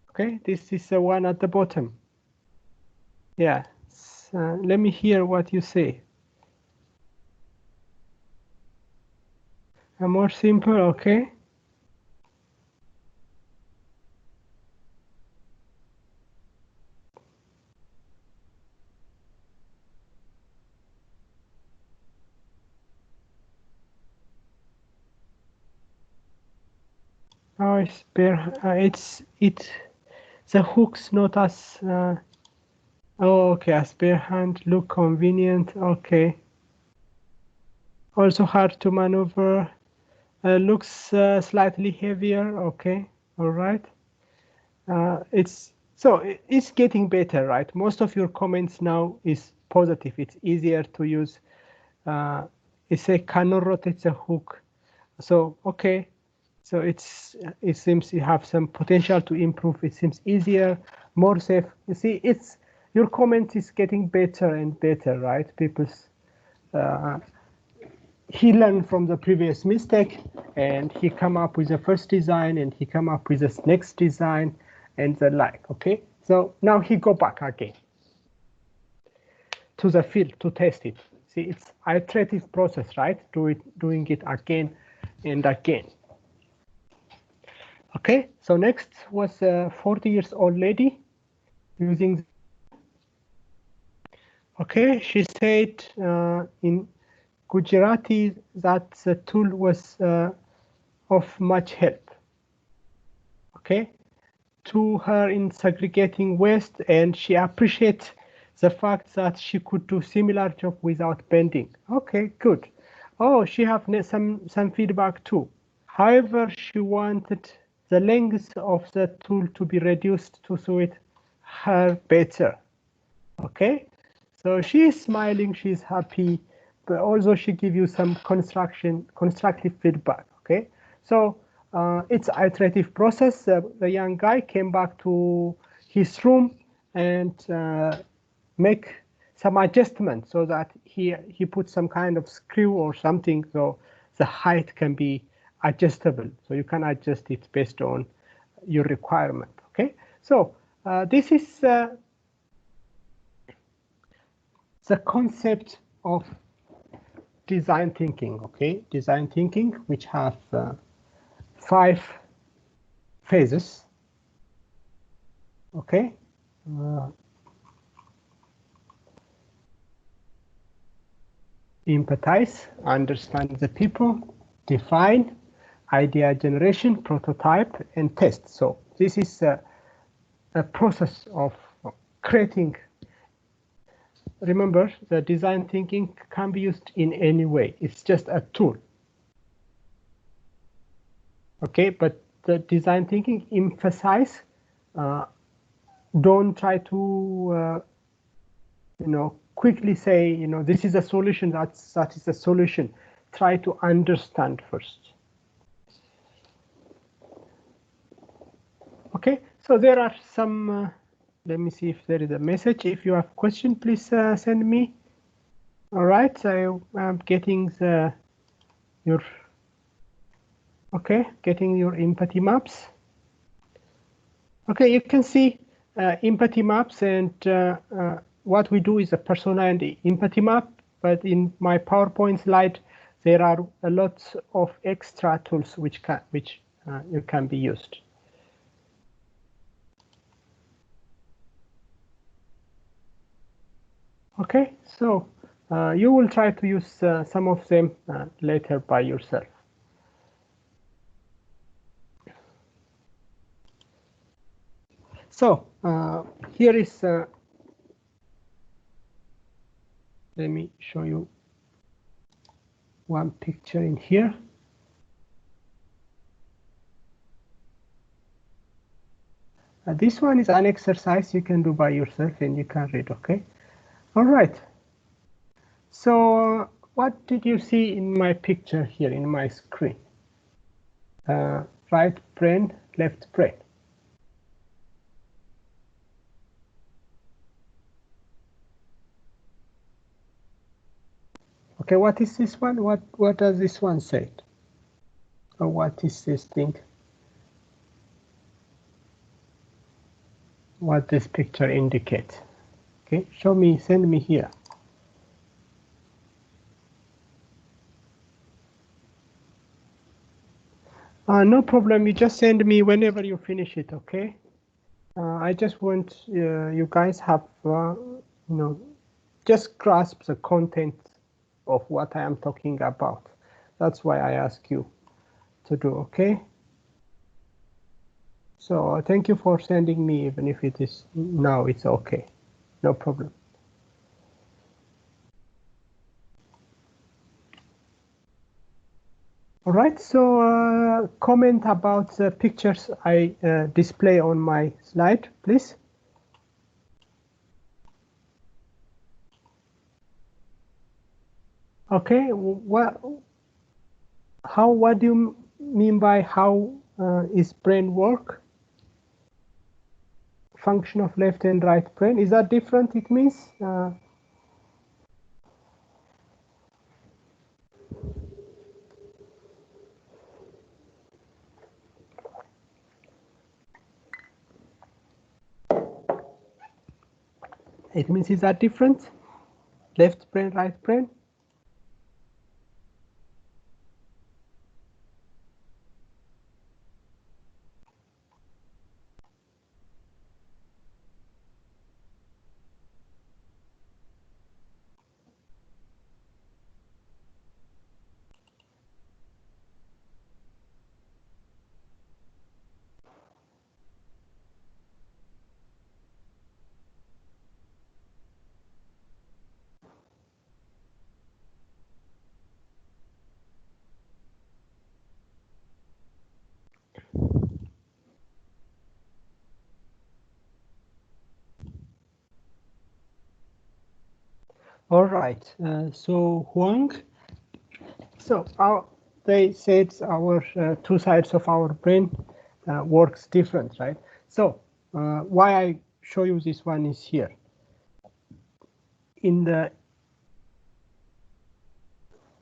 Okay, this is the one at the bottom. Yeah, let me hear what you say. A more simple, okay. Oh, it's bare. The hooks not as. Oh, okay, as bare hand look convenient. Okay. Also hard to maneuver. Looks slightly heavier. Okay, all right. It's getting better, right? Most of your comments now is positive. It's easier to use. It's a cannot rotate the hook. So okay. So it seems you have some potential to improve. It seems easier, more safe. You see, your comment is getting better and better, right? People's he learned from the previous mistake and he come up with the first design and he come up with the next design and the like. Okay, so now he go back again to the field to test it. See, it's iterative process, right? Doing it again and again. Okay, so next was a 40 years old lady using. Okay, she said in Gujarati that the tool was of much help. Okay, to her in segregating waste, and she appreciates the fact that she could do similar job without bending. Okay, good. Oh, she have some feedback too. However, she wanted the length of the tool to be reduced to suit her better. Okay, so she is smiling, she's happy, but also she give you some constructive feedback. Okay, so it's iterative process. The young guy came back to his room and make some adjustment so that he put some kind of screw or something so the height can be adjustable. So you can adjust it based on your requirement. Okay, so this is the concept of design thinking. Okay, design thinking, which have 5 phases. Okay. Empathize, understand the people, define, idea generation, prototype, and test. So this is a process of creating. Remember, the design thinking can be used in any way. It's just a tool. Okay, but the design thinking emphasize, don't try to quickly say, this is a solution, that is a solution. Try to understand first. Okay, so there are some Let me see if there is a message. If you have question, please send me. All right, so I'm getting your getting your empathy maps. Okay, you can see empathy maps, and what we do is a persona and the empathy map. But in my PowerPoint slide, there are a lot of extra tools which you can be used. Okay, so you will try to use some of them later by yourself. So here is, let me show you one picture in here. This one is an exercise you can do by yourself and you can read, okay? All right. So what did you see in my picture here in my screen? Right brain, left brain. Okay, what is this one? What does this one say? Or what is this thing? What this picture indicates? Okay, show me, send me here. No problem, you just send me whenever you finish it, okay? I just want you guys have, just grasp the content of what I am talking about. That's why I ask you to do, okay? So thank you for sending me, even if it is now, it's okay, no problem. All right, so comment about the pictures I display on my slide, please. Okay, what do you mean by how is brain work? Function of left and right brain, is that different? It means is that different? Left brain, right brain? All right, so Huang, so they said our two sides of our brain works different, right? So why I show you this one is here. In the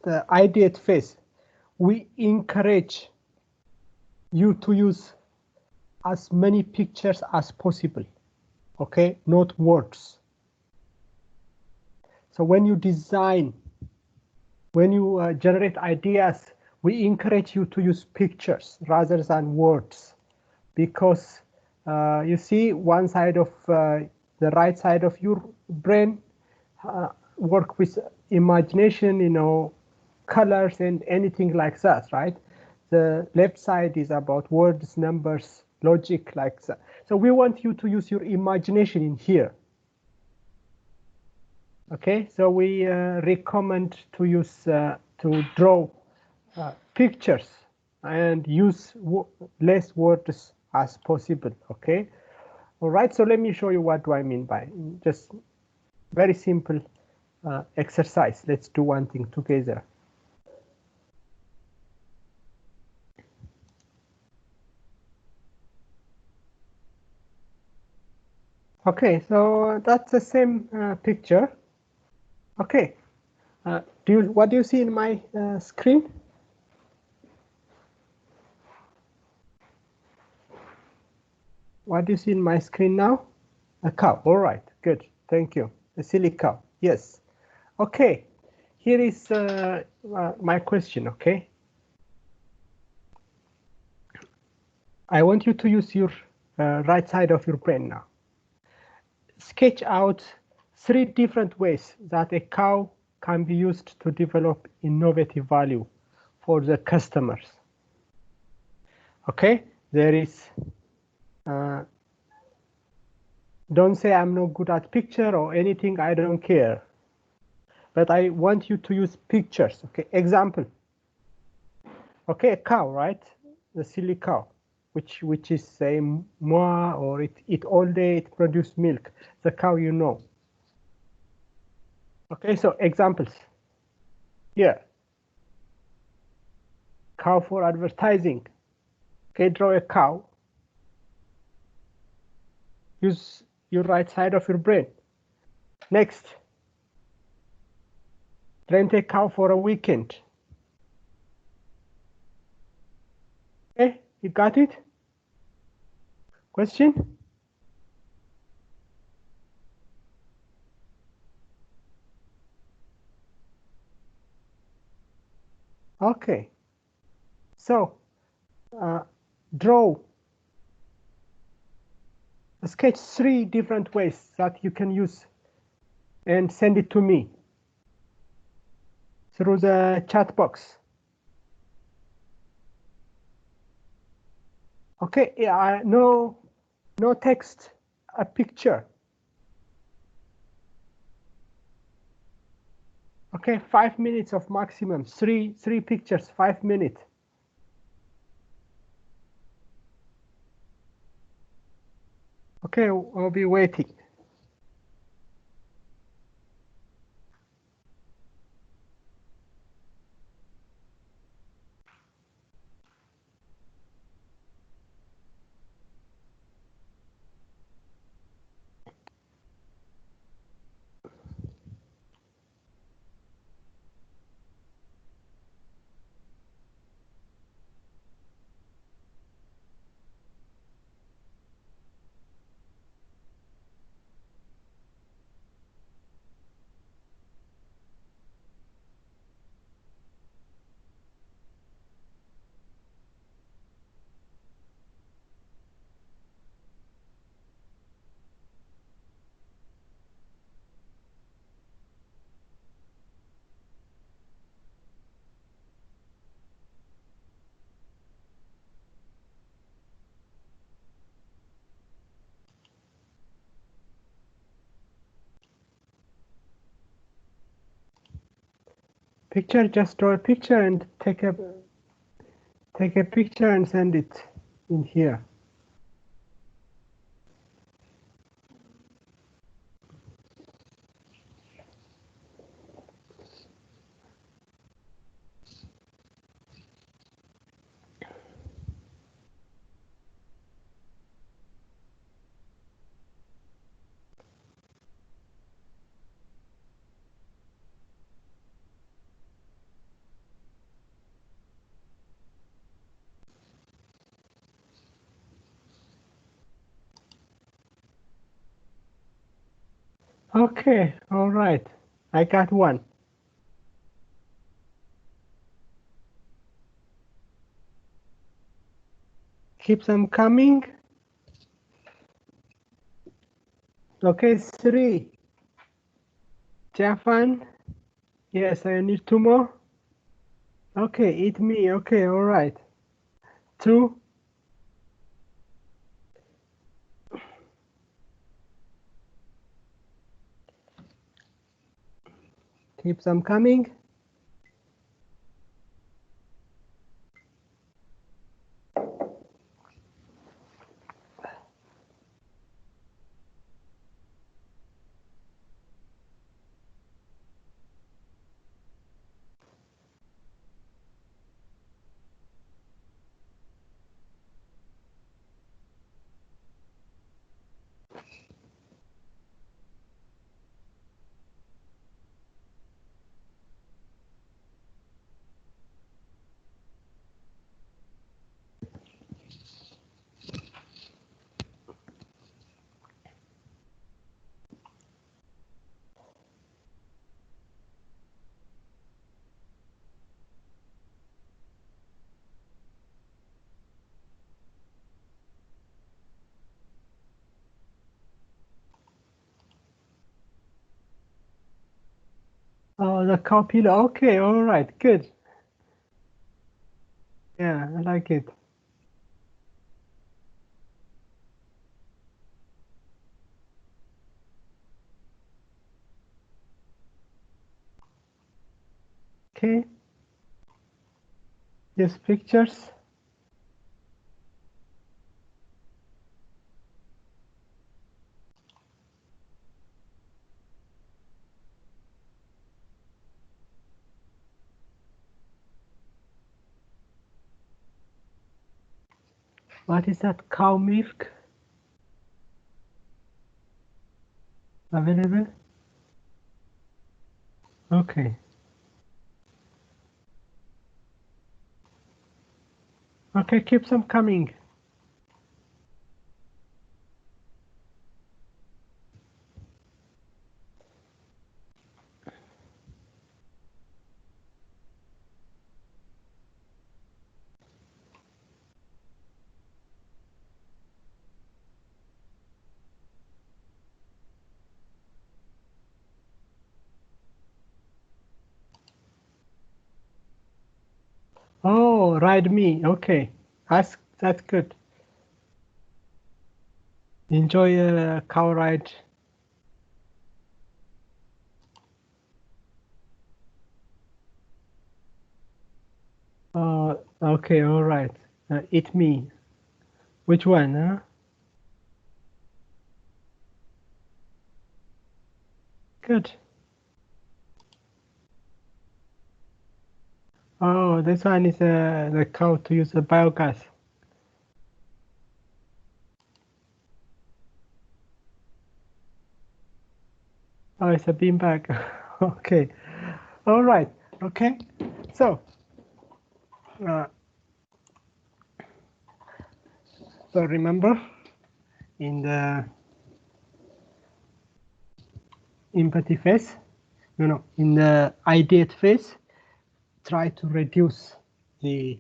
ideate phase, we encourage you to use as many pictures as possible, okay, not words. So when you design, when you generate ideas, we encourage you to use pictures rather than words, because you see one side of the right side of your brain work with imagination, colors and anything like that, right? The left side is about words, numbers, logic, like that. So we want you to use your imagination in here. Okay, so we recommend to use to draw pictures and use less words as possible. Okay, all right. So let me show you what do I mean by just very simple exercise. Let's do one thing together. Okay, so that's the same picture. Okay, what do you see in my screen? What do you see in my screen now? A cow. All right, good. Thank you. A silly cow. Yes. Okay. Here is my question. Okay. I want you to use your right side of your brain now. Sketch out 3 different ways that a cow can be used to develop innovative value for the customers. Okay. There is. Don't say I'm not good at picture or anything. I don't care. But I want you to use pictures. Okay. Example. Okay, a cow, right? The silly cow, which is say moo, or it eat all day, it produce milk. The cow, you know. Okay, so examples. Here, cow for advertising. Okay, draw a cow. Use your right side of your brain. Next, rent a cow for a weekend. Okay, you got it? Question? Okay. So, draw, sketch 3 different ways that you can use and send it to me through the chat box. Okay, yeah, no text, a picture. Okay, 5 minutes of maximum, three pictures, 5 minutes. Okay, I'll be waiting. Picture, just draw a picture and take a picture and send it in here. Okay, all right. I got one. Keep them coming. Okay, 3. Japan. Yes, I need 2 more. Okay, eat me. Okay, all right. 2. Keep them coming. Oh, the cow pillow. Okay, all right, good. Yeah, I like it. Okay. Yes, pictures. What is that? Cow milk available? Okay. Okay, keep some coming. Oh, ride me. Okay, that's good. Enjoy a cow ride. Okay, all right. Eat me. Which one? Huh? Good. Oh, this one is the cow to use the biogas. Oh, it's a beanbag. Okay. All right. Okay. So, uh, so remember in the empathy phase, in the ideate phase, try to reduce the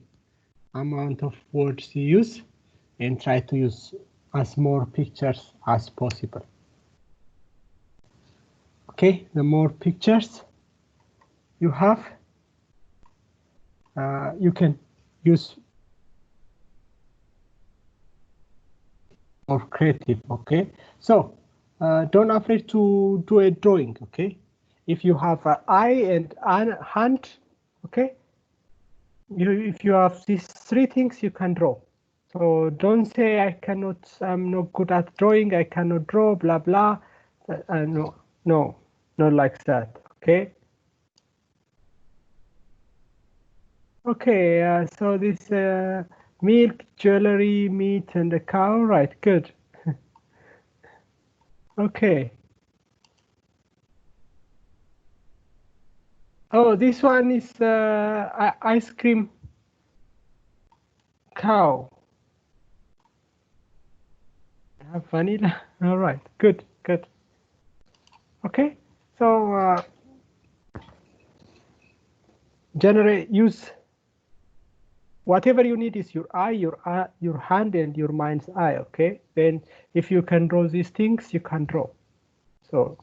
amount of words you use and try to use as more pictures as possible. Okay, the more pictures you have, you can use more creative. Okay, so don't afraid to do a drawing. Okay, if you have an eye and a hand, okay, if you have these three things, you can draw. So don't say I'm not good at drawing, I cannot draw, blah blah. No, no, not like that. Okay. Okay. So this milk, jewelry, meat, and the cow. Right. Good. Okay. Oh, this one is ice cream cow. Have vanilla. All right. Good. Good. Okay. So use whatever you need is your eye, your hand, and your mind's eye. Okay. Then if you can draw these things, you can draw. So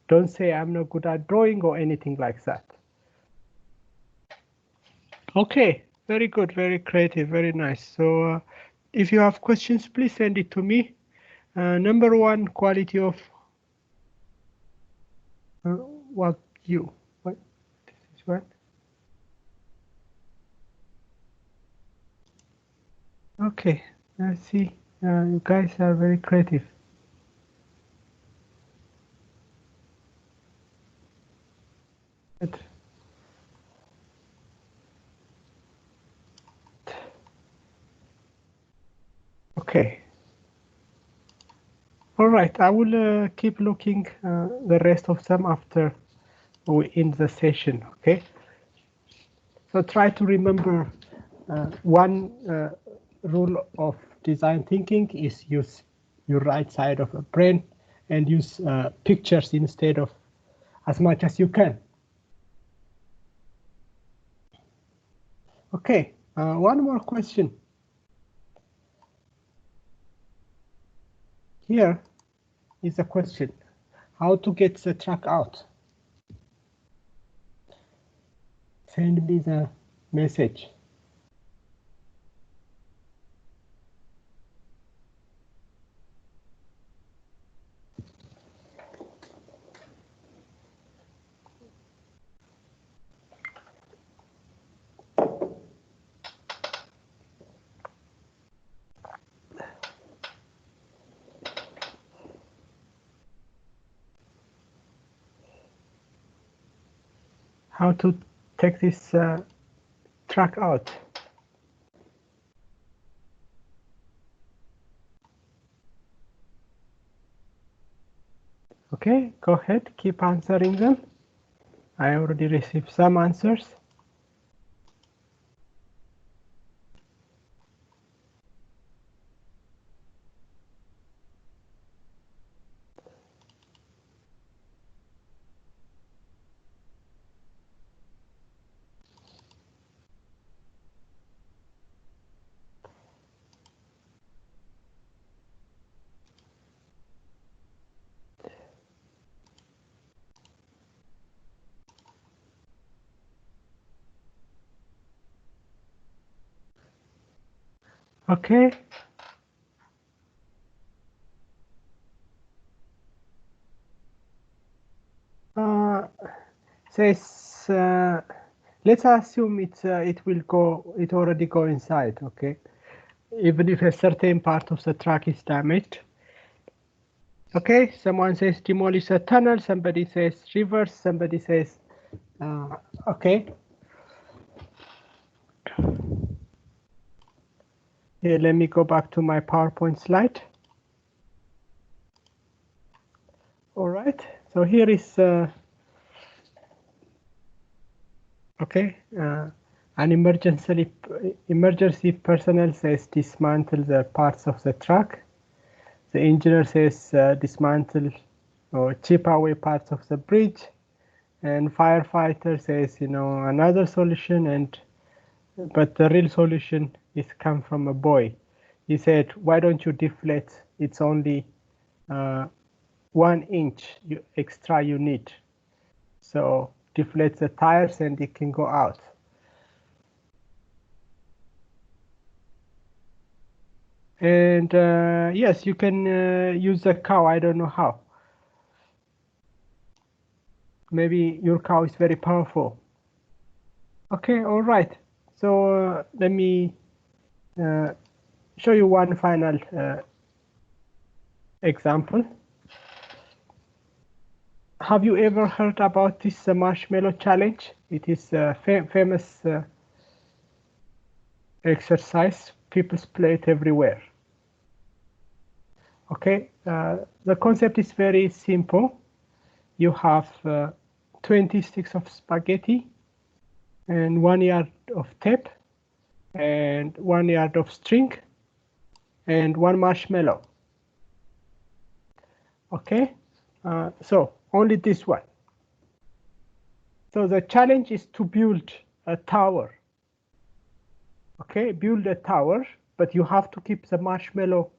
don't say I'm not good at drawing or anything like that. Okay. Very good. Very creative. Very nice. So if you have questions, please send it to me. Number one, quality of what you. What this is what? Okay. I see. You guys are very creative. Good. Okay. All right. I will keep looking the rest of them after we end the session. Okay. So try to remember one rule of design thinking is use your right side of a brain and use pictures instead of as much as you can. Okay, one more question. Here is a question. How to get the track out? send me the message. How to take this track out? Okay, go ahead, keep answering them. I already received some answers. Okay. Says let's assume it will go. It already go inside. Okay, even if a certain part of the track is damaged. Okay, someone says demolish a tunnel. Somebody says reverse. Somebody says okay. Here, let me go back to my PowerPoint slide. All right, so here is okay. An emergency personnel says dismantle the parts of the truck. The engineer says dismantle or chip away parts of the bridge, and firefighter says another solution, but the real solution is come from a boy. He said, why don't you deflate? It's only 1 inch extra you need. So deflate the tires and it can go out. And yes, you can use a cow. I don't know how. Maybe your cow is very powerful. Okay, all right. So let me show you one final example. Have you ever heard about this marshmallow challenge? It is a famous exercise. People play it everywhere. Okay, the concept is very simple. You have 20 sticks of spaghetti and 1 yard of tape and 1 yard of string and 1 marshmallow. Okay, so only this one. So the challenge is to build a tower. Okay, build a tower, but you have to keep the marshmallow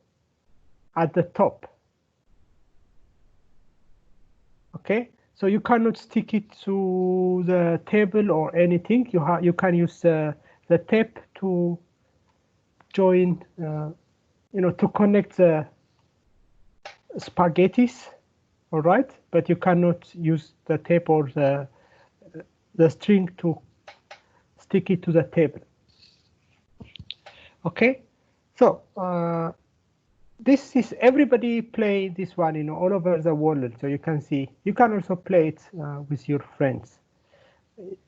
at the top. Okay, so you cannot stick it to the table or anything. You can use the tape to join, to connect the spaghettis. All right, but you cannot use the tape or the string to stick it to the table. Okay, so this is everybody play this one, all over the world. So you can see, you can also play it with your friends.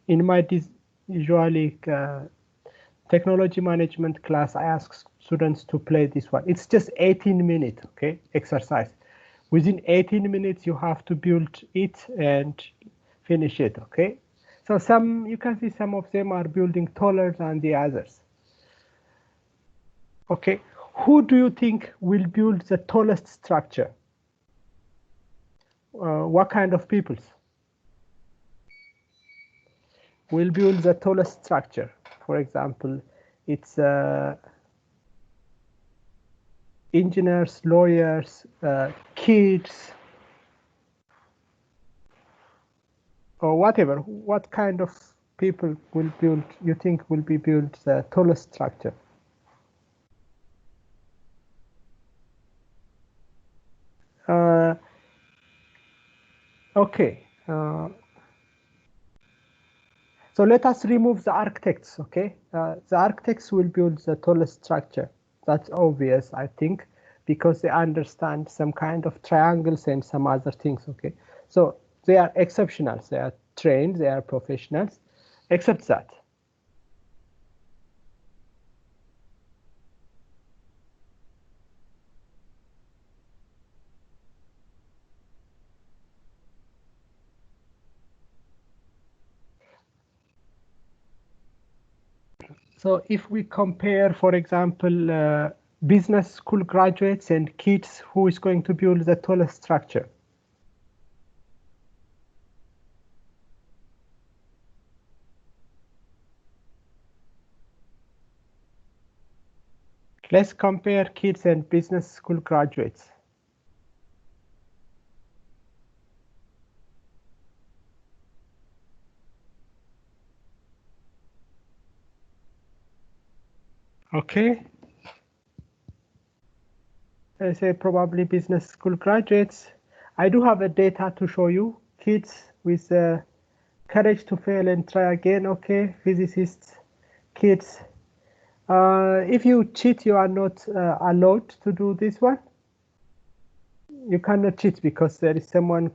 In my usually technology management class, I ask students to play this one. It's just 18 minutes, okay, exercise. Within 18 minutes, you have to build it and finish it, okay? So you can see some of them are building taller than the others. Okay, who do you think will build the tallest structure? What kind of peoples will build the tallest structure? For example, it's engineers, lawyers, kids, or whatever. What kind of people will build, you think will be built the tallest structure? Okay. So let us remove the architects, okay? The architects will build the tallest structure. That's obvious, I think, because they understand some kind of triangles and some other things, okay? So they are exceptionals, they are trained, they are professionals, except that. So if we compare, for example, business school graduates and kids, who is going to build the tallest structure? Let's compare kids and business school graduates. Okay. I say probably business school graduates. I do have a data to show you. Kids with courage to fail and try again. Okay, physicists, kids. If you cheat, you are not allowed to do this one. You cannot cheat because there is someone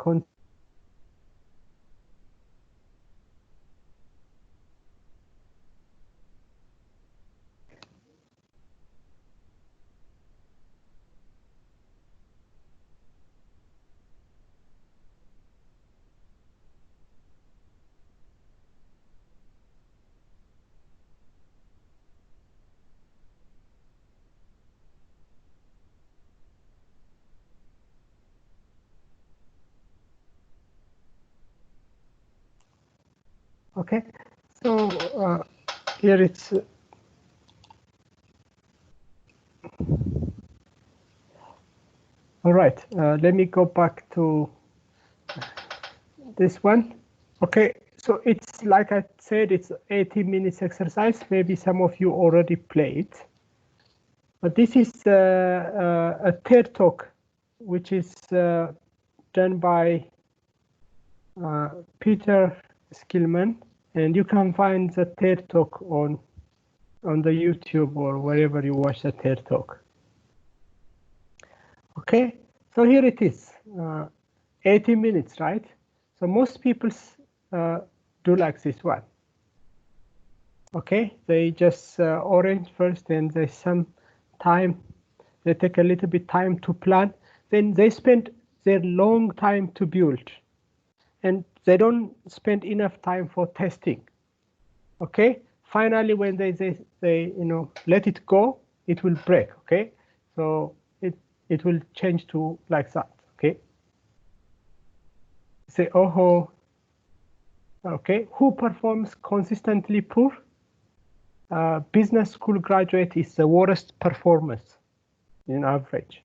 Okay, so here it's all right. Let me go back to this one. Okay, so it's like I said, it's 80 minutes exercise. Maybe some of you already played. But this is a TED talk, which is done by Peter Skillman, and you can find the TED talk on the YouTube or wherever you watch the TED talk. Okay, so here it is, 80 minutes, right? So most people do like this one. Okay, they just orange first, and they some time, they take a little bit time to plan, then they spend their long time to build, and they don't spend enough time for testing. Okay, finally when they let it go, it will break. Okay, so it will change to like that. Okay, say oh, okay, who performs consistently poor? Business school graduate is the worst performance in average.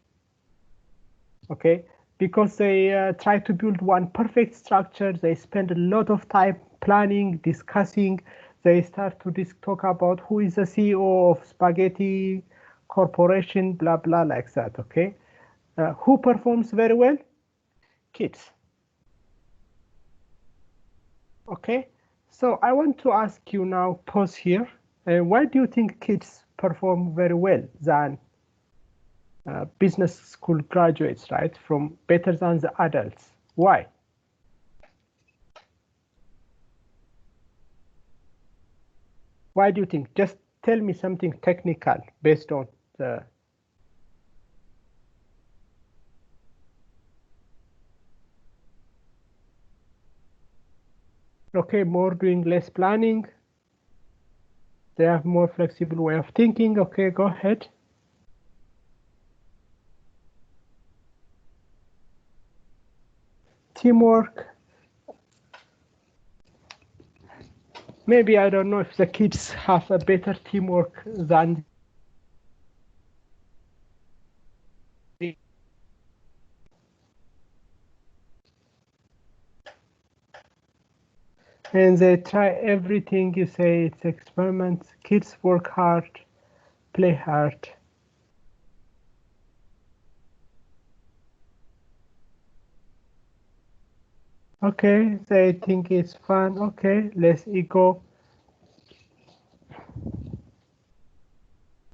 Okay, because they try to build one perfect structure, they spend a lot of time planning, discussing, they start to talk about who is the CEO of Spaghetti Corporation, blah, blah, like that, okay? Who performs very well? Kids. Okay, so I want to ask you now, pause here. Why do you think kids perform very well than business school graduates, right? From better than the adults? Why? Why do you think? Just tell me something technical based on the. Okay, more doing less planning. They have more flexible way of thinking. Okay, go ahead. Teamwork. Maybe I don't know if the kids have a better teamwork than. And they try everything. You say it's experiments. Kids work hard, play hard. Okay, they think it's fun. Okay, less ego.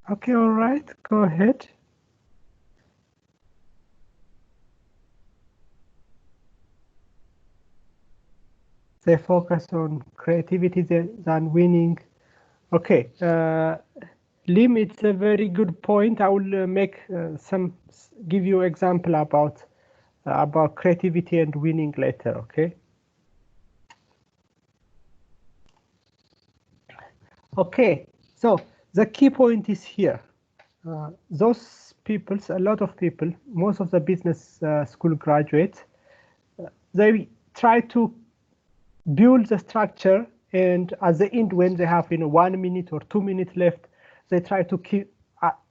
Okay, all right, go ahead. They focus on creativity than winning. Okay, Lim, it's a very good point. I will give you example about creativity and winning later. Okay. Okay. So the key point is here. Those people, a lot of people, most of the business school graduates, they try to build the structure, and at the end, when they have 1 minute or 2 minutes left, they try to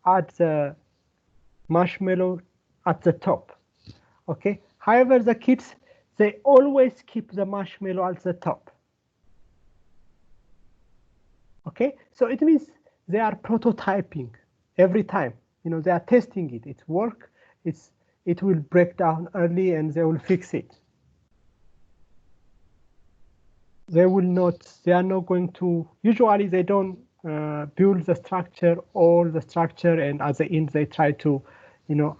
add the marshmallow at the top. Okay. However, the kids, they always keep the marshmallow at the top. Okay. So it means they are prototyping every time. They are testing it. It works. It will break down early, and they will fix it. They are not going to, usually they don't build the structure, all the structure, and at the end they try to,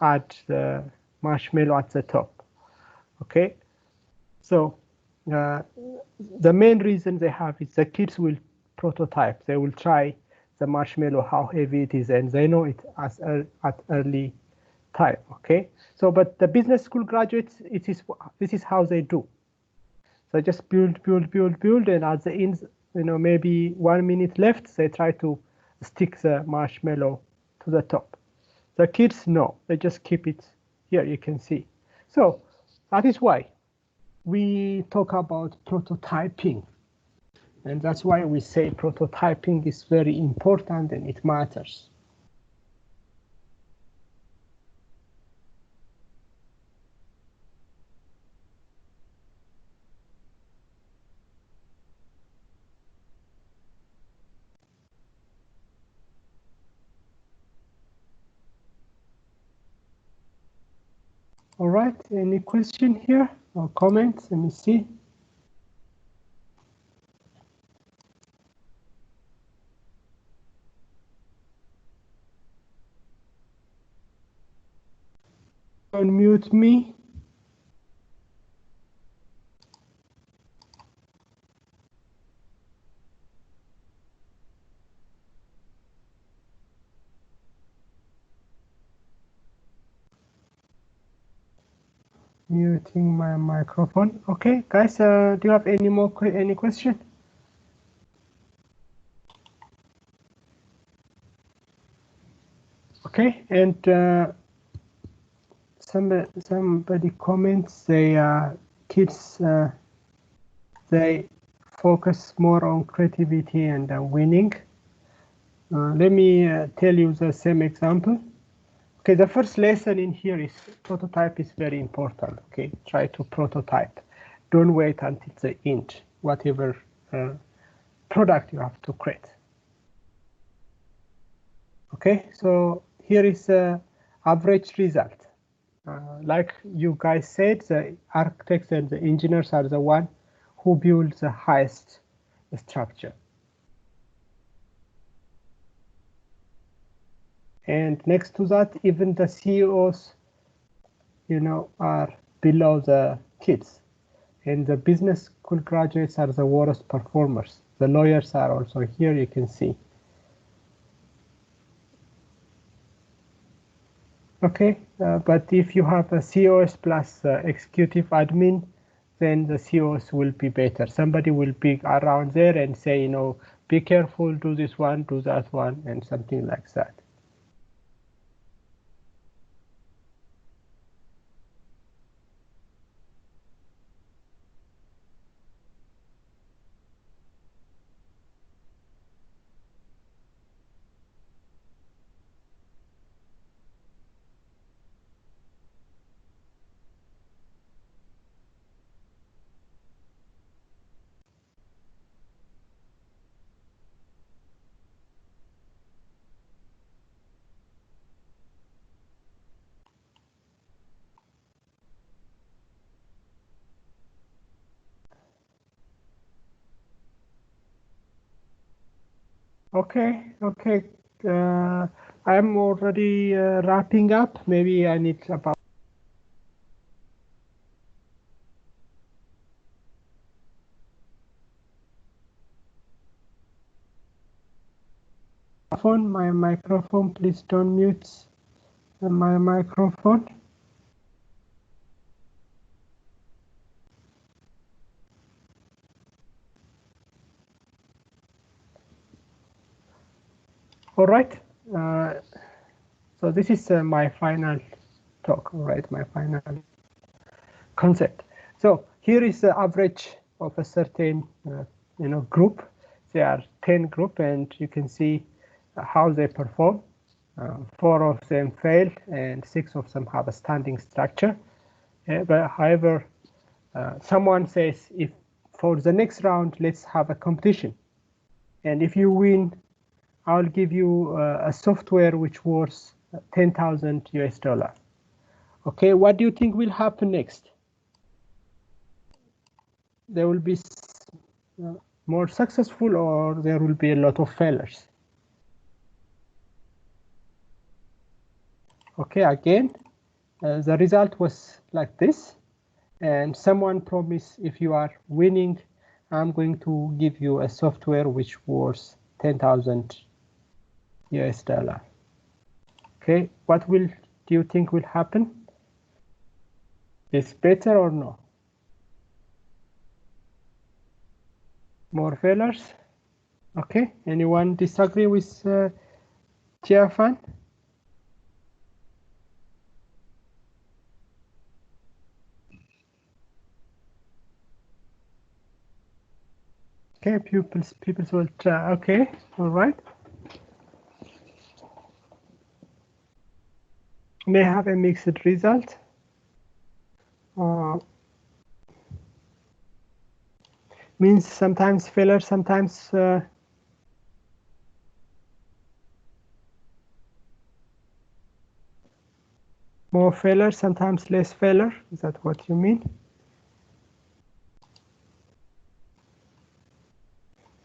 add the marshmallow at the top. Okay. So the main reason they have is the kids will prototype. They will try the marshmallow, how heavy it is, and they know it at early time. Okay. So, but the business school graduates, this is how they do. So just build, and at the end, maybe 1 minute left, they try to stick the marshmallow to the top. The kids, no, they just keep it here, you can see. So that is why we talk about prototyping. And that's why we say prototyping is very important and it matters. All right, any question here or comments? Let me see. Unmute me. Muting my microphone. Okay, guys, do you have any question? Okay, and somebody comments kids they focus more on creativity and winning. Let me tell you the same example. Okay, the first lesson in here is prototype is very important. Okay, try to prototype. Don't wait until the end, whatever product you have to create. Okay, so here is the average result. Like you guys said, the architects and the engineers are the one who build the highest structure. And next to that, even the CEOs, are below the kids. And the business school graduates are the worst performers. The lawyers are also here, you can see. Okay, but if you have a COS plus executive admin, then the COS will be better. Somebody will be around there and say, be careful, do this one, do that one, and something like that. Okay. I'm already wrapping up. Maybe I need about my microphone. Please don't mute my microphone. All right. So this is my final talk. All right, my final concept. So here is the average of a certain group. There are 10 group, and you can see how they perform. 4 of them failed, and 6 of them have a standing structure. But however, someone says, if for the next round, let's have a competition, and if you win, I'll give you a software which worth 10,000 US dollar. Okay, what do you think will happen next? There will be more successful, or there will be a lot of failures? Okay, again, the result was like this, and someone promised, if you are winning, I'm going to give you a software which worth 10,000 US dollar. Okay, what do you think will happen? Is better or no? More failures? Okay, anyone disagree with Jiafan? Okay, pupils will try. Okay, all right. May have a mixed result. Means sometimes failure, sometimes more failure, sometimes less failure. Is that what you mean?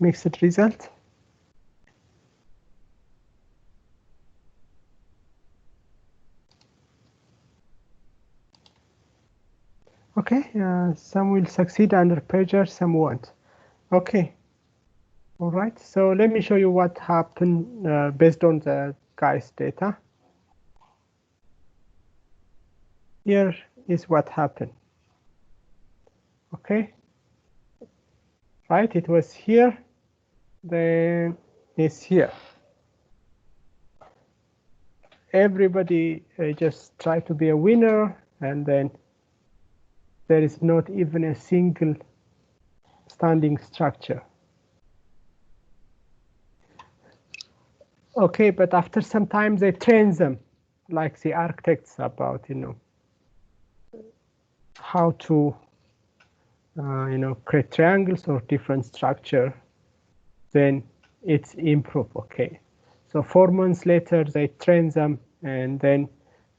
Mixed result. Okay, some will succeed under pressure, some won't. Okay, all right. So let me show you what happened based on the guy's data. Here is what happened. Okay, right? It was here, then it's here. Everybody just try to be a winner, and then there is not even a single standing structure. Okay, but after some time they train them, like the architects, about how to create triangles or different structure. Then it's improve. Okay, so 4 months later they train them, and then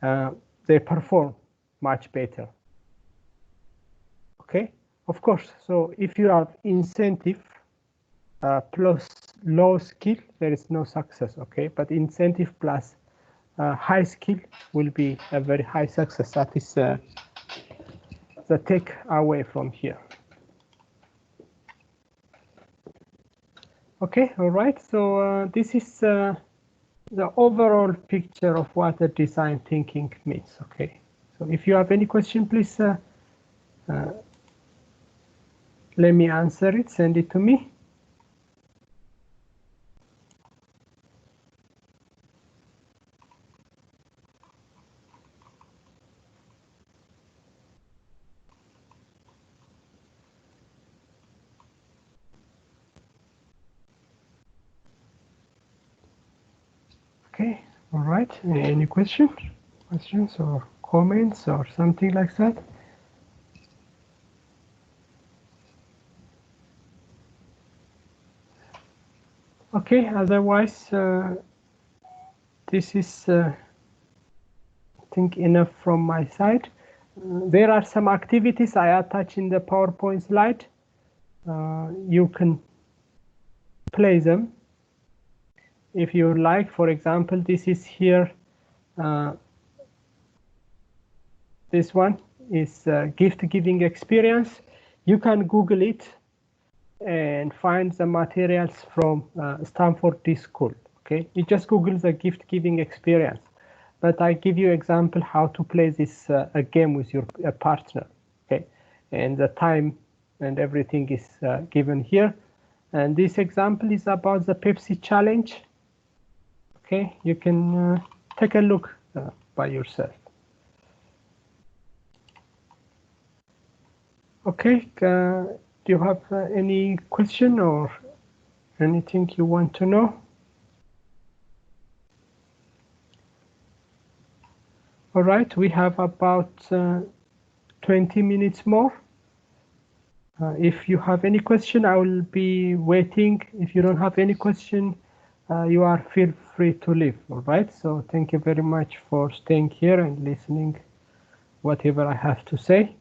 they perform much better. Okay, of course. So if you have incentive plus low skill, there is no success. Okay, but incentive plus high skill will be a very high success. That is the take away from here. Okay, all right. So this is the overall picture of what the design thinking means. Okay, so if you have any question, please let me answer it. Send it to me. Okay, all right. Any questions or comments or something like that? Okay, otherwise, this is, I think, enough from my side. There are some activities I attach in the PowerPoint slide. You can play them. if you like, for example, this is here. This one is gift giving experience. You can Google it and find the materials from Stanford School. Okay, you just Google the gift giving experience. But I give you example how to play this a game with your partner. Okay, and the time and everything is given here. And this example is about the Pepsi challenge. Okay, you can take a look by yourself. Okay, do you have any question or anything you want to know? All right, we have about 20 minutes more. If you have any question, I will be waiting. If you don't have any question, you are feel free to leave. All right, so thank you very much for staying here and listening whatever I have to say.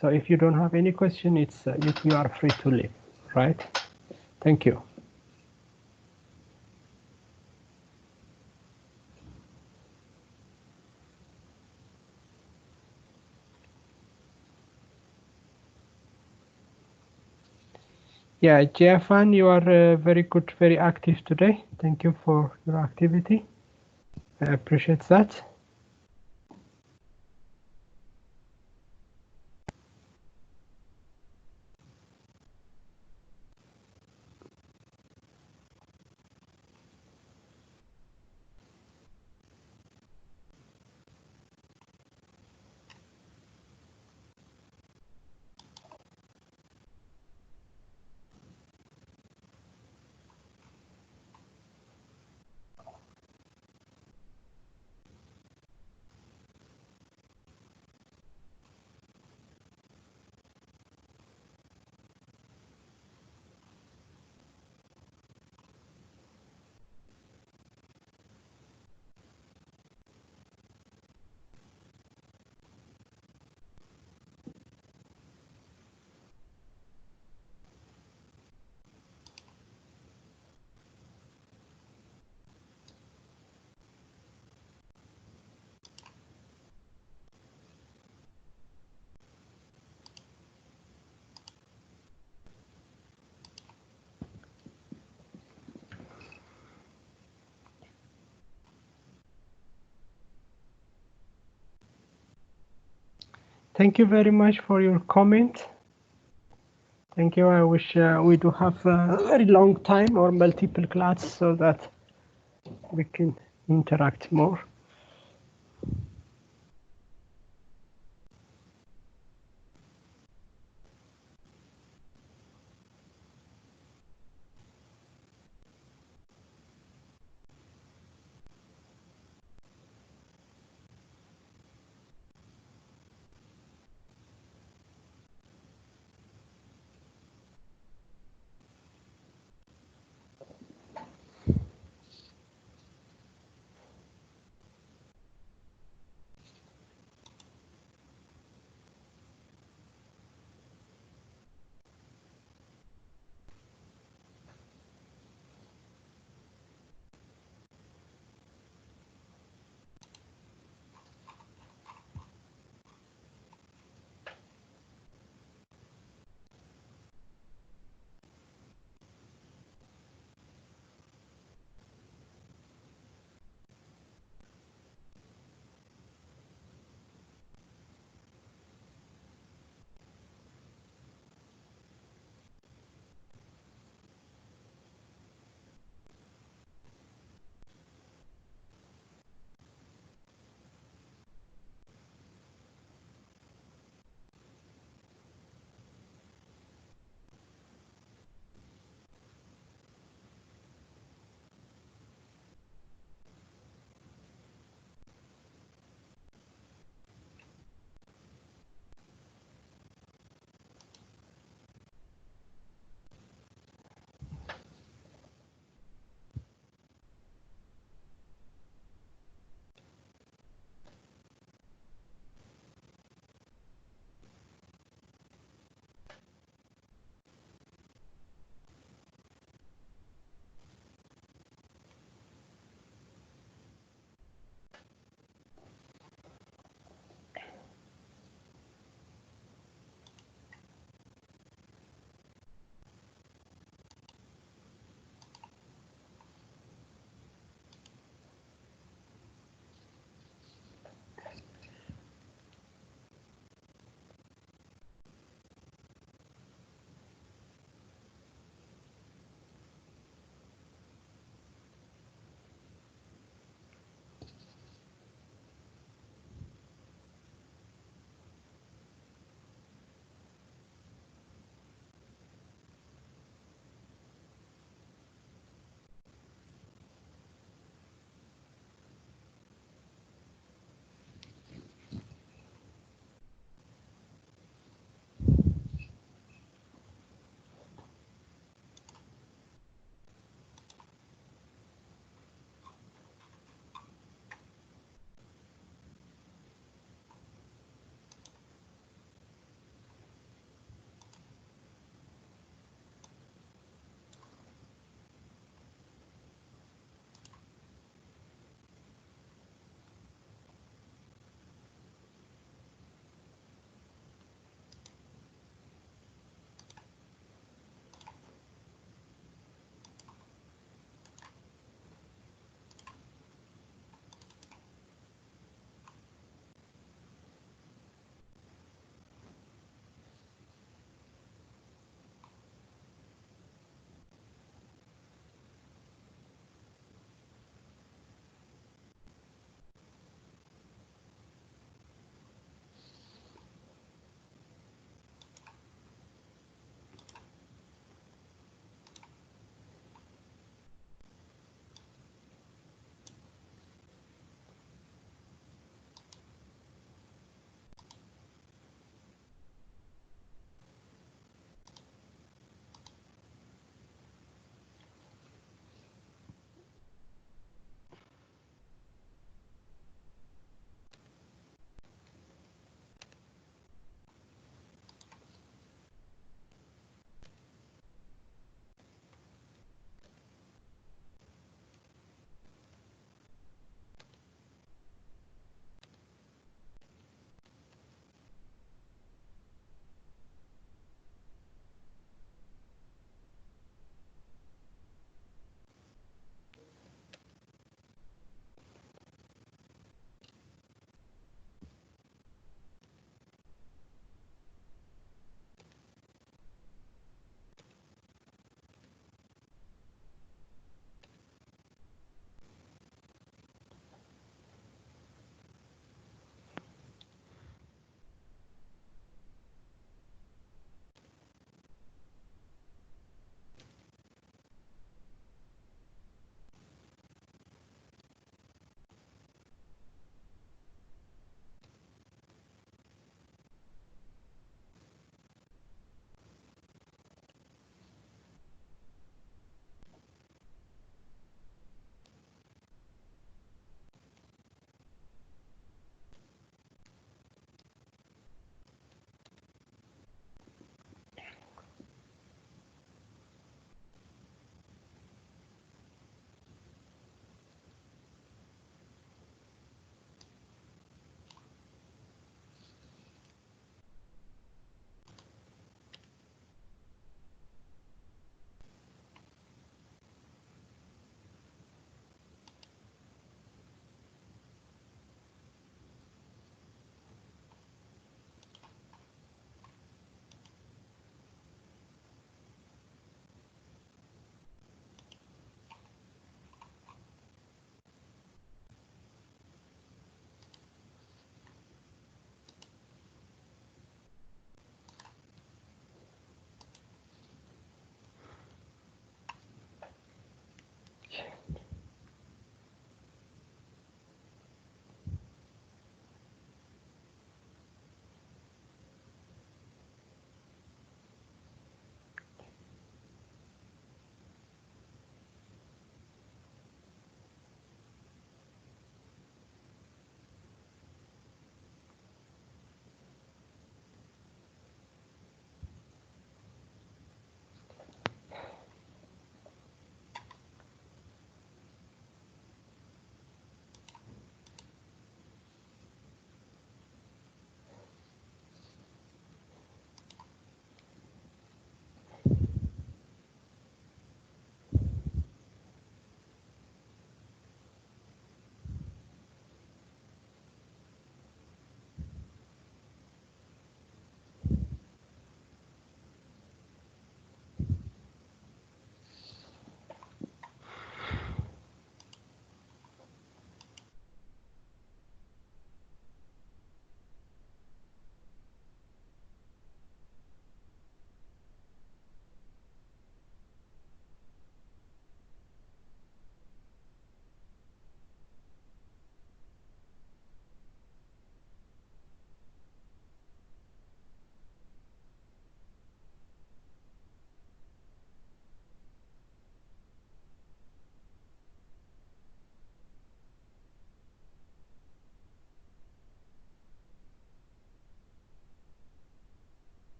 So if you don't have any question, it's you are free to leave, right? Thank you. Yeah, Jeffan, you are very good, very active today. Thank you for your activity. I appreciate that. Thank you very much for your comment. Thank you. I wish we do have a very long time or multiple classes so that we can interact more.